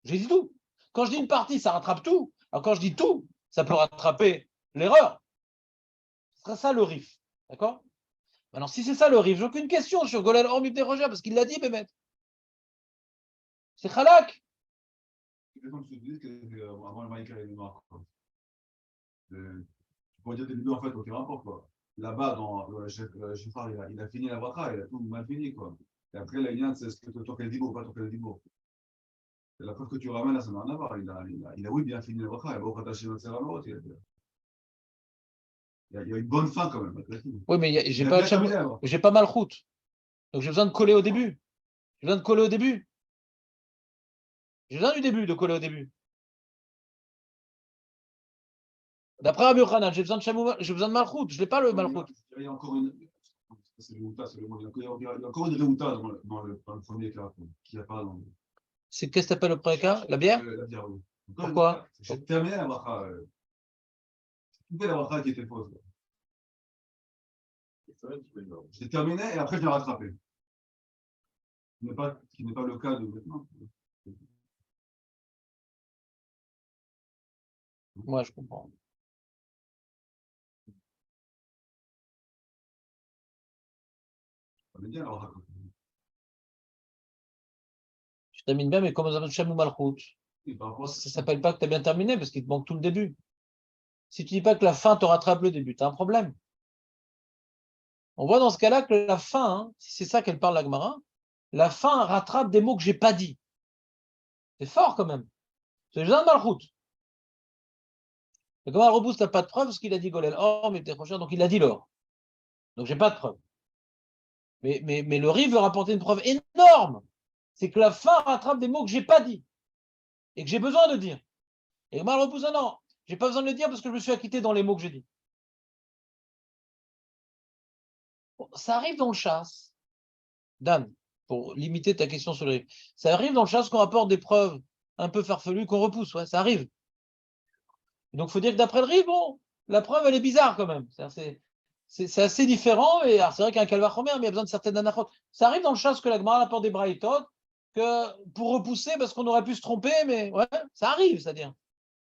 J'ai dit tout. Quand je dis une partie, ça rattrape tout. Alors quand je dis tout, ça peut rattraper l'erreur. Ce sera ça le rif. D'accord? Maintenant, si c'est ça le rif, j'ai aucune question sur Golel Ormib des Roger, parce qu'il l'a dit, Bémet. C'est Khalak. C'est comme ce que tu dis qu'avant le Maïka et le Noir. Tu pourrais dire dès le début, en fait, aucun rapport, quoi. Là-bas, dans le Shifar, il a fini la bracha, il a tout mal fini, quoi. Et après, la c'est ce que tu as dit, pas tu as dit. C'est la preuve que tu ramènes, là, ça n'a rien à voir. Il a oui, bien fini la bracha, il y a une bonne fin, quand même. Oui, mais j'ai pas Malchut. Donc j'ai besoin de coller au début. J'ai besoin de coller au début. J'ai besoin du début, de coller au début. D'après Rabbi Yochanan, j'ai besoin de Shamouma, j'ai besoin de Malchut. Je n'ai pas le Malchut. Il y a encore une. C'est le Réouta, c'est le mot. Il y a encore une Réouta dans le premier cas, qui n'y a pas dans le. C'est qu'est-ce que tu appelles le premier cas? La bière? La bière, oui. Pourquoi? J'ai terminé la bracha. J'ai trouvé la bracha qui était fausse. J'ai terminé et après je l'ai rattrapé. Ce n'est pas le cas de maintenant. Moi, je comprends. Ça veut bien la bracha. Tu termines bien, mais comment ça s'appelle Shamouma Malchut? Ça ne s'appelle pas que tu as bien terminé parce qu'il te manque tout le début. Si tu ne dis pas que la fin te rattrape le début, tu as un problème. On voit dans ce cas-là que la fin, hein, si c'est ça qu'elle parle la Gemara, la fin rattrape des mots que je n'ai pas dit. C'est fort quand même. C'est besoin de Malchut. Et comment elle repousse, tu n'as pas de preuve parce qu'il a dit Golel Or, mais t'es trop cher, donc il a dit l'or. Donc j'ai pas de preuve. Mais le Riv veut rapporter une preuve énorme. C'est que la fin rattrape des mots que je n'ai pas dit et que j'ai besoin de dire. Et comment elle repousse, non, j'ai pas besoin de le dire parce que je me suis acquitté dans les mots que j'ai dit. Bon, ça arrive dans le chasse. Dan, pour limiter ta question sur le Riv. Ça arrive dans le chasse qu'on rapporte des preuves un peu farfelues qu'on repousse. Ouais, ça arrive. Donc, il faut dire que d'après le Riv, bon, la preuve, elle est bizarre quand même. C'est assez différent. Et c'est vrai qu'il y a un calvaire romain, mais il y a besoin de certaines anachotes. Ça arrive dans le chasse que la Gemara apporte des braïtot, que pour repousser, parce qu'on aurait pu se tromper, mais ouais, ça arrive, c'est-à-dire.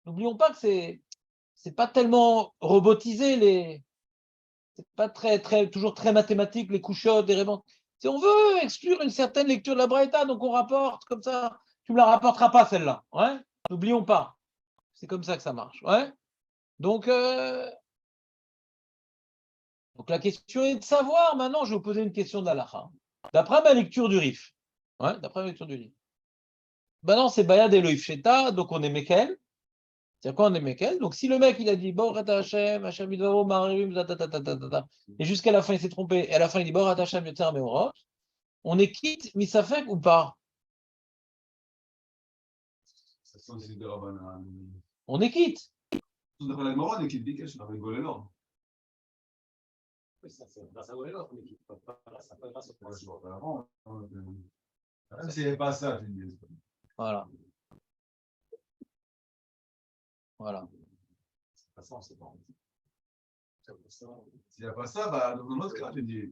N'oublions pas que c'est pas tellement robotisé, c'est pas toujours très mathématique, les couchottes, les réponses. Si on veut exclure une certaine lecture de la Braïta, donc on rapporte comme ça. Tu ne me la rapporteras pas, celle-là. Ouais. N'oublions pas. C'est comme ça que ça marche. Ouais. Donc la question est de savoir, maintenant, je vais vous poser une question de l'halakha. D'après ma lecture du RIF, ouais, d'après ma lecture du RIF, maintenant c'est Bayad Elohim Sheta, donc on est Mekel. C'est-à-dire quoi on est Mekel? Donc si le mec il a dit Borata Hashem, Hashem Idvaro, Marim, et jusqu'à la fin il s'est trompé, et à la fin il dit Borata Hashem, Yotzer Meorot, on est quitte Misafek ou pas? Ça sent aussi de Rabbanan. On est quitte. Tout d'après la Gemara, on est quitte Bikesh, on a rigolé l'ordre. Oui, ça c'est grâce à Golel Or, mais qui ne peut pas grâce au principe. Même s'il n'y avait pas ça, je dis. Voilà. Voilà. C'est pas ça, c'est pas. S'il n'y a pas ça, bah, dans notre cas, je dis.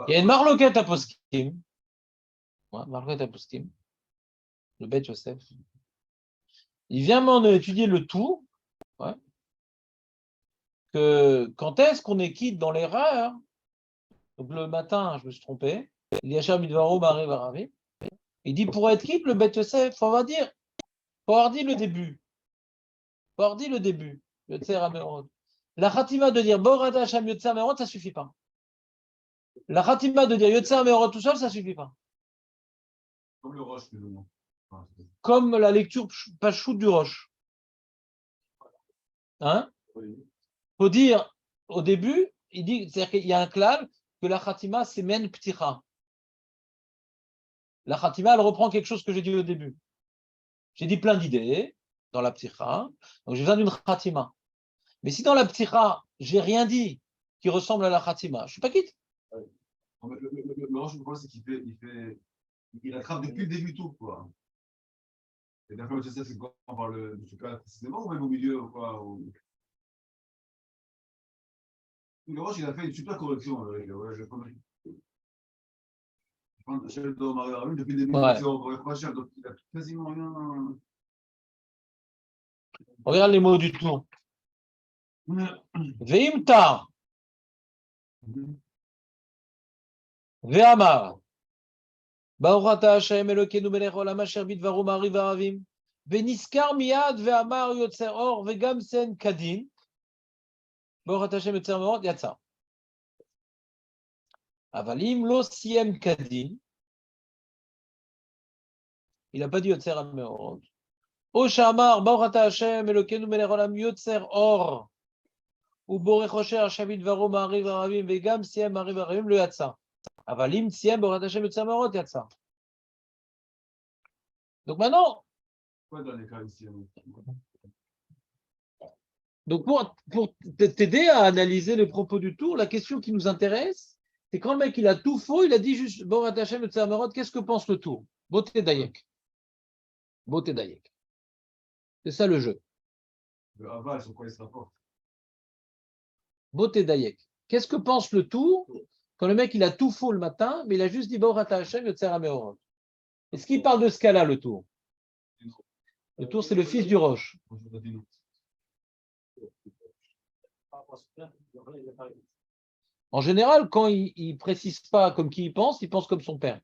Il y a une marloquette à Poskim. Ouais, marloquette à Poskim. Le Beth Yosef. Il vient m'en étudier le tout. Ouais. Que quand est-ce qu'on est quitte dans l'erreur? Donc le matin, je me suis trompé. Il dit Hachar Midvaro Marie Varavi. Il dit pour être quitte, le Beth Yosef, il faut avoir dit le début. Il faut avoir dit le début. Yotzer Amerod. La khatima de dire Borata Hacham Yotzer Amerod, ça ne suffit pas. La khatima de dire Yotzer Amerod tout seul, ça ne suffit pas. Comme le Roche, plus ou moins. Comme la lecture Pachout du Roche. Hein? Oui. Faut dire au début, il dit, c'est-à-dire qu'il y a un klal que la khatima c'est men pticha. La khatima, elle reprend quelque chose que j'ai dit au début. J'ai dit plein d'idées dans la pticha, donc j'ai besoin d'une khatima. Mais si dans la pticha, j'ai rien dit qui ressemble à la khatima, je suis pas quitte. Le Roche, le problème, c'est qu'il attrape depuis le début tout, quoi. Et d'après, je sais, c'est quoi, on parle de ce cas précisément, ou même au milieu, quoi. Le Roche, il a fait une super correction avec le premier. Depuis le début, Ouais. donc il a quasiment rien. Regarde les mots du tour. Veimtar. Ve'amar. Ba'orata Hashem Elokeinu melech olam asher bidvaro ma'ariv v'aravim. Ve'niskar miyad ve'amar yotzer or ve'gam sen kadin. Ba'orata Hashem yotzer me'orot yatsa. Avalim lo siem kadin. Il n'a pas dit yotzer me'orot. O shamar ba'orata Hashem Elokeinu melech olam yotzer or. Ou borech osher Hashem bidvaro ma'ariv v'aravim ve'gam siem ma'ariv v'aravim le yatsa. Avalim, Tsiem, Borat Hashem, Yotzamarot, Yatsa. Donc maintenant, Quoi dans les cas ici? donc pour t'aider à analyser les propos du tour, la question qui nous intéresse, c'est quand le mec il a tout faux, il a dit juste Borat Hashem, Yotzamarot, qu'est-ce que pense le tour? Beauté Dayek. Beauté Dayek. C'est ça le jeu. Le aval, sur quoi il se rapporte? Beauté Dayek. Qu'est-ce que pense le tour quand le mec il a tout faux le matin, mais il a juste dit Borat Hashem, Yotzamarot? Est-ce qu'il parle de ce cas-là, le tour? Le tour, c'est le fils du Roche. En général, quand il ne précise pas comme qui il pense comme son père.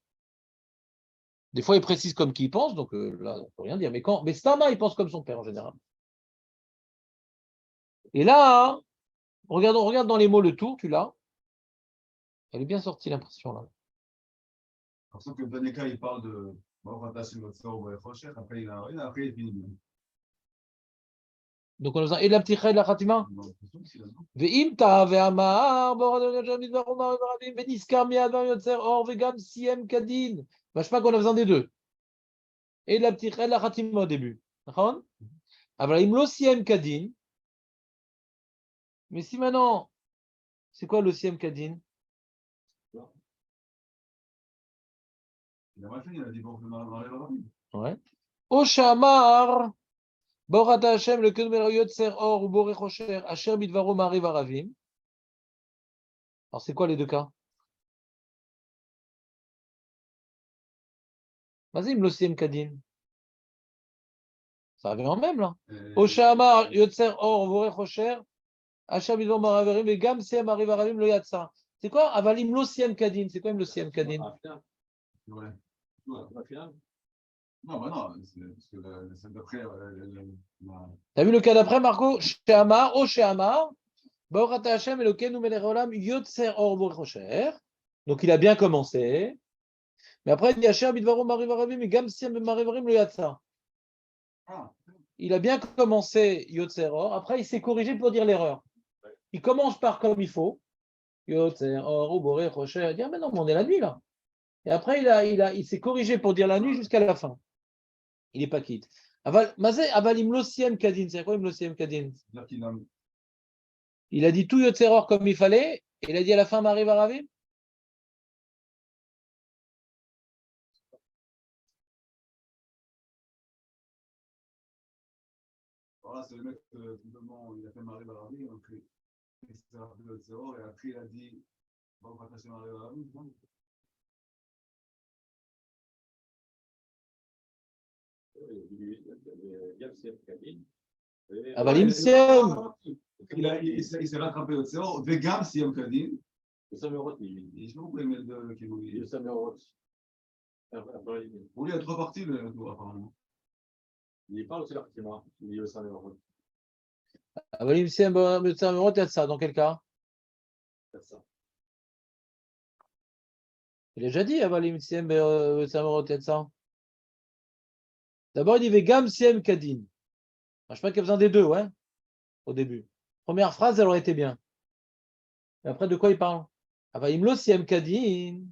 Des fois, il précise comme qui il pense, donc là, on ne peut rien dire. Mais Stama, il pense comme son père en général. Et là, regarde dans les mots le tour, tu l'as. Elle est bien sortie l'impression là. Parce que dans les cas, il parle de après il finit bien. Donc on a et la petite et la khatima. Non, c'est sûr que c'est là, non? Ve'imta ve'amar ve'niskar mi'adam yotzer or ve'gam siem kadin. Je sais pas qu'on a besoin des deux. Et la petite et la khatima au début. D'accord? Alors il me lo siem kadin. Mais si maintenant, c'est quoi le siem kadin? Il a mal fait, il a dit bon, je m'arrive à rapide. Ouais. Oshamar Borat Hashem le Kedmer Yotzer Or ou Boré Rocher Asher Bidvaro Mariv Aravim. Alors c'est quoi les deux cas? Vas-y, Mlosiem Kadin. Ça revient en même là. Oshamar Yotzer Or ou Boré Rocher Asher Bidvaro Mariv Aravim et Gam Siem Mariv Aravim le Yatsa. C'est quoi? Avalim Mlosiem Kadin. C'est quoi Mlosiem Kadin? Ouais. Non, bah non, parce que celle d'après, T'as vu le cas d'après, Marco? Sheamar, Oshamar. Borat Hashem Elokeinu Melech Olam Yotzer Or Boré Rocher. Donc il a bien commencé. Mais après, il dit Asher Bidvaro Mariv Aravim et Gam Siem Mariv Aravim le Yatsa. Il a bien commencé Yotzeror, après il s'est corrigé pour dire l'erreur. Il commence par comme il faut. Yotzeror, Uboré, Rocher, il dit ah mais non, mais on est la nuit là. Et après il s'est corrigé pour dire la nuit jusqu'à la fin. Il n'est pas quitte. Avalim Losiem Kadin, c'est quoi Losiem Kadin? Il a dit tout Yotzeror comme il fallait, et il a dit à la fin Mariv Aravim. Voilà, c'est le mec, simplement, il a fait Marie Barabi, donc il s'est rappelé le zéro, et après il a dit, bon, on va passer Marie Barabi, non? Avalim Siem. Il s'est rattrapé au zéro, Vegam Siem Kadin. Je sais pas pourquoi il met le 2 qui vous dit. Pour lui, il y a 3 parties, le tour, apparemment. Il parle aussi l'artisan, il dit le Saint-Méron. Avalim Siem, Yotzeror, Yatsa, dans quel cas? Il a déjà dit Avalim Siem, Yotzeror, Yatsa. D'abord, il dit Vegam Siem Kadin. Je ne sais pas qu'il y a besoin des deux, ouais, au début. Première phrase, elle aurait été bien. Et après, de quoi il parle? Avalim lo siem kadin.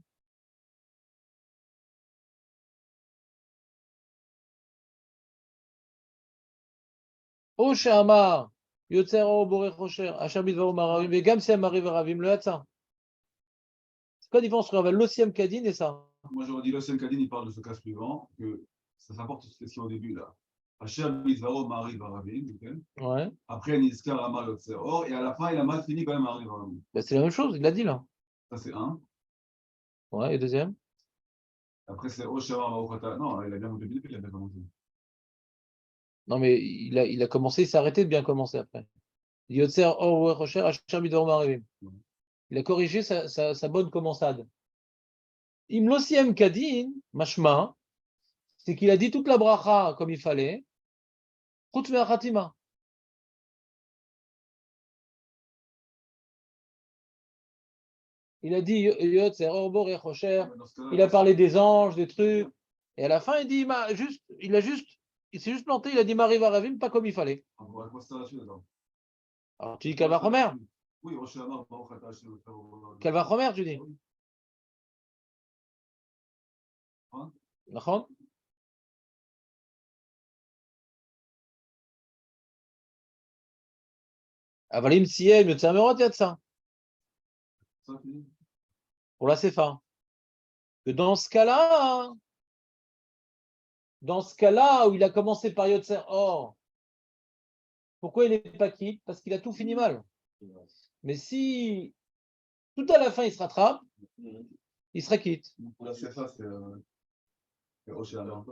O she'amar yotzer or boré rocher asher bidvaro maravim vegam siem mariv aravim lo yatsa. C'est quoi la différence entre lo siem kadin et ça? Moi, j'aurais dit le Siem Kadin, il parle de ce cas suivant, que ça s'apporte ce qu'il y a au début, là. Asher Bidvaro Marie Baravim, Ouais. après Niskar Amar Yotzer, et à la fin, il a mal fini quand même Marie Baravim. Ben, c'est la même chose, il l'a dit là. Ça, c'est un. Ouais, et deuxième? Après, c'est Oshamar Baruchata. Non, il a bien monté, il a bien commencé. Non, mais il a commencé, il s'est arrêté de bien commencer après. Yotzer or boré rocher asher bidvaro maravim. Il a corrigé sa bonne commensade. Im lo siem kadin, mashma, c'est qu'il a dit toute la bracha comme il fallait. Chutz me'achatima. Il a dit Yotzer or boré rocher. Il a parlé des anges, des trucs. Et à la fin, il dit, il s'est juste planté, il a dit Marie Varavim, pas comme il fallait. Alors tu dis Kalvachomer. Oui, Oshamar Baruchata. Kalvachomer, tu dis. נכון? אבל אם סיים יוצא המאורות יצא, Ça, tu dis? pour la CFA. Que dans ce cas-là où il a commencé par Yotzer Or, pourquoi il n'est pas quitte? Parce qu'il a tout fini mal. Mais si tout à la fin il se rattrape, il serait quitte. Là, c'est ça, c'est Oceana.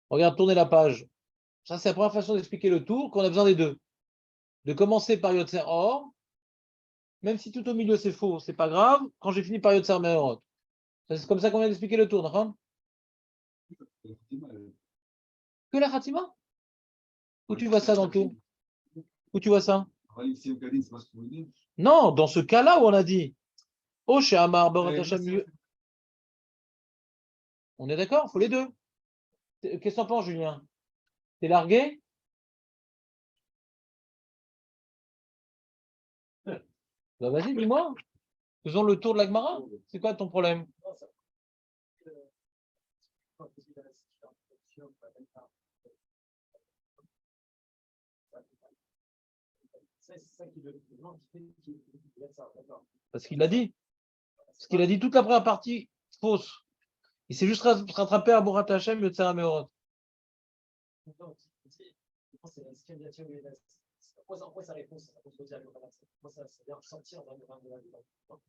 Regarde, tournez la page. Ça, c'est la première façon d'expliquer le tour, qu'on a besoin des deux. De commencer par Yotzer Or, même si tout au milieu c'est faux, c'est pas grave, quand j'ai fini par Yotzer Meorot. C'est comme ça qu'on vient d'expliquer le tour, d'accord? Que la Khatima? Où tu vois ça dans le tour? Où tu vois ça? Non, dans ce cas-là où on a dit Oh, chez Amar, Barat Hashem. On est d'accord? Il faut les deux. Qu'est-ce que t'en penses, Julien? T'es largué? Bah, vas-y, dis-moi. Faisons le tour de la Gemara. C'est quoi ton problème? Parce qu'il l'a dit. Parce qu'il a dit toute la première partie fausse. Il s'est juste rattrapé à Borat Hashem, Yotzer HaMeorot. Pourquoi sa réponse, ça contredit à Yochanan? Moi, ça vient ressentir dans le vin de la vie.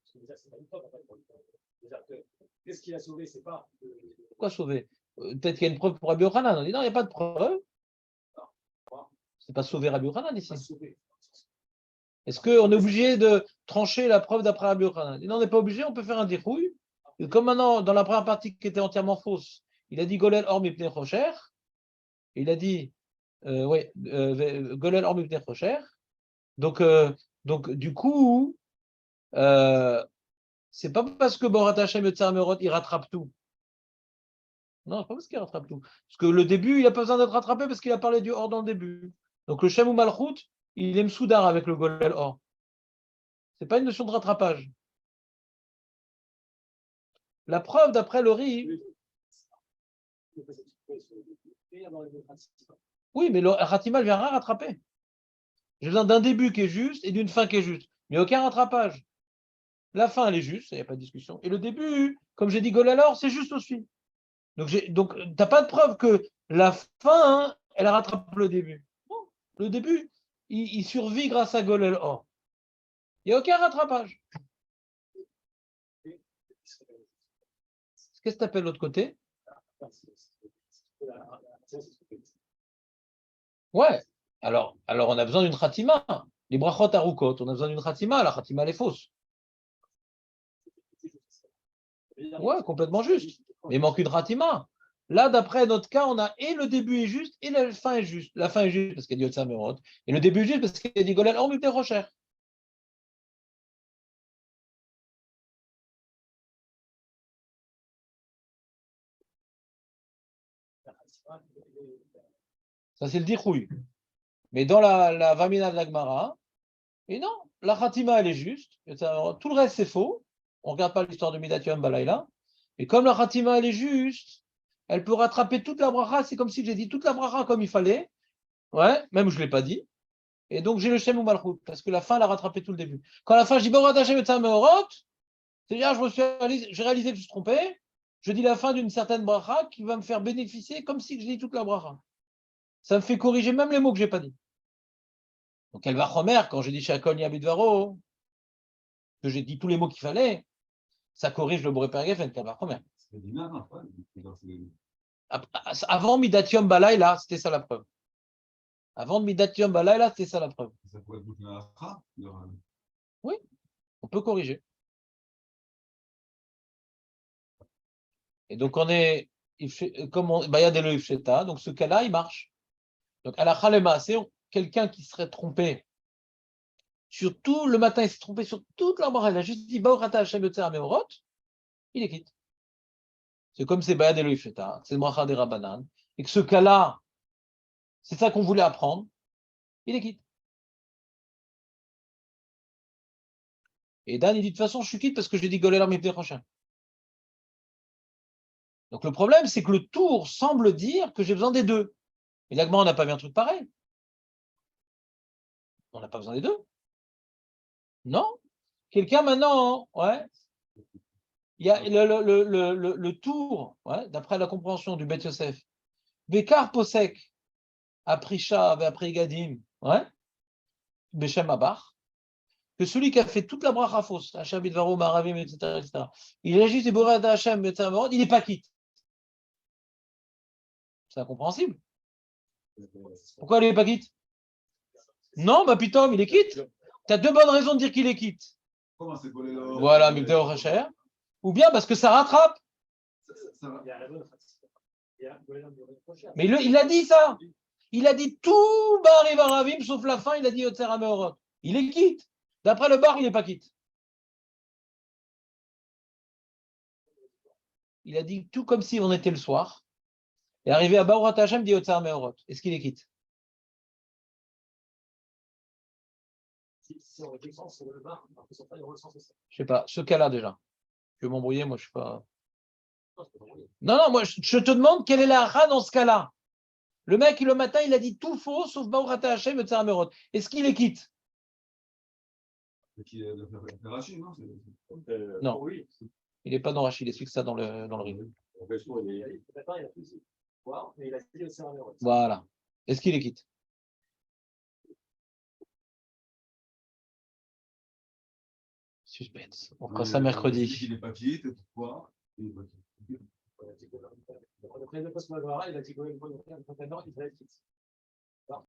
C'est pas une preuve, en fait. Qu'est-ce qu'il a sauvé? C'est pas. Pourquoi sauver? Peut-être qu'il y a une preuve pour Rabbi Yochanan. On dit non, il n'y a pas de preuve. C'est pas sauver Rabbi Yochanan ici. Est-ce qu'on est obligé de trancher la preuve d'après Rabbi Yochanan? Non, on n'est pas obligé, on peut faire un dérouille. Et comme maintenant, dans la première partie qui était entièrement fausse, il a dit Golel Or Mipnei Chocher. Il a dit Golel Or Mipnei Chocher. Donc, du coup, c'est pas parce que Borat Hashem Yotzer HaMeorot, il rattrape tout. Non, c'est pas parce qu'il rattrape tout. Parce que le début, il n'a pas besoin d'être rattrapé parce qu'il a parlé du Or dans le début. Donc le Shem ou Malchut, il est Msoudar avec le Golel Or. C'est pas une notion de rattrapage. La preuve d'après le Ri. Oui, mais le Ratima ne vient rien rattraper. J'ai besoin d'un début qui est juste et d'une fin qui est juste. Mais aucun rattrapage. La fin, elle est juste, il n'y a pas de discussion. Et le début, comme j'ai dit Golel Or, c'est juste aussi. Donc, tu n'as pas de preuve que la fin, elle rattrape le début. Non, le début, il survit grâce à Golel Or. Il n'y a aucun rattrapage. Qu'est-ce que tu appelles l'autre côté? Ouais. Alors, on a besoin d'une khatima. Les brachot arukot, on a besoin d'une khatima. La khatima, elle est fausse. Ouais, complètement juste. Mais il manque une khatima. Là, d'après notre cas, on a et le début est juste et la fin est juste. La fin est juste parce qu'il y a dit Yotzer HaMeorot. Et le début est juste parce qu'il y a dit Golel Or Mipnei Chocher. Ça, c'est le dichouille. Mais dans la Vamina de la Gemara, et non, la Khatima, elle est juste. Tout le reste, c'est faux. On ne regarde pas l'histoire de Midat Yom Balayla. Et comme la Khatima, elle est juste, elle peut rattraper toute la bracha. C'est comme si j'ai dit toute la bracha comme il fallait. Ouais, même je ne l'ai pas dit. Et donc, j'ai le Shem ou Malchut, parce que la fin, elle a rattrapé tout le début. Quand la fin, je dis Borat Hashem Yotzer HaMeorot, c'est-à-dire, j'ai réalisé que je me suis trompé. Je dis la fin d'une certaine bracha qui va me faire bénéficier comme si je dis toute la bracha. Ça me fait corriger même les mots que je n'ai pas dit. Donc, elle va remettre, quand j'ai dit Shakol Yabidvaro, que j'ai dit tous les mots qu'il fallait, ça corrige le Boré Pergefen, qu'elle va remettre. Avant Midat Yom Balayla, c'était ça la preuve. Avant Midat Yom Balayla, c'était ça la preuve. Oui, on peut corriger. Et donc, on est, comme Bayad et le Ifsheta, donc ce cas-là, il marche. Donc, à la Khalema, c'est quelqu'un qui serait trompé sur tout le matin, il s'est trompé sur toute la bracha, il a juste dit Baorata Hashem Yotzer HaMeorot, il est quitte. C'est comme c'est Bayad et le Ifsheta, c'est le bracha des Rabbanan, et que ce cas-là, c'est ça qu'on voulait apprendre, il est quitte. Et Dan, il dit, de toute façon, je suis quitte parce que j'ai dit Golélar Mipnei Choshen. Donc le problème, c'est que le tour semble dire que j'ai besoin des deux. Et l'Agma, on n'a pas vu un truc pareil. On n'a pas besoin des deux. Non. Quelqu'un maintenant, ouais. Il y a le tour, ouais, d'après la compréhension du Beth Yosef. Bekar Posek, Aprisha, après Gadim, ouais. Beshem Abar. Que celui qui a fait toute la bracha fausse, Hachem Bidvaro, Maravim, etc., etc., il agit des Borad Hachem, il n'est pas quitte. C'est incompréhensible. Pourquoi il n'est pas quitte? Non, bah Pitom, il est quitte. Tu as deux bonnes raisons de dire qu'il est quitte. Comment c'est collé là? Voilà, Mibdeo Racher. Ou bien parce que ça rattrape. Ça va. Il y a la bonne il y a Golélar Mipnei Choshen. Mais il a dit ça. Il a dit tout Bar et Varavim, sauf la fin, il a dit Yotzer Ameorot. Il est quitte. D'après le bar, il n'est pas quitte. Il a dit tout comme si on était le soir. Et arrivé à Baourat Hashem, dit Yotzer Ameorot. Est-ce qu'il est quitte? Si on descend sur le bar, alors que son frère, il ressent ça. Je sais pas. Ce cas-là, déjà. Je vais m'embrouiller, moi, je suis pas. Non, c'est pas vrai. Non, moi, je te demande quelle est la ha dans ce cas-là. Le mec, le matin, il a dit tout faux, sauf Baourat Hashem, Yotzer Ameorot. Est-ce qu'il est quitte? Qui est le Rachid, non? Non. Oui. Il n'est pas dans Rachid, il explique ça dans le ring. Maintenant, il a plus de pouvoir, mais il a dit aussi un euro. Voilà. Est-ce qu'il est quitte? Suspense. On fera ça mercredi. Il n'est pas quitte, pourquoi? Il n'est pas quitte. Après le poste Magara, il a dit Golélar Mipnei Choshen, il va être quitte.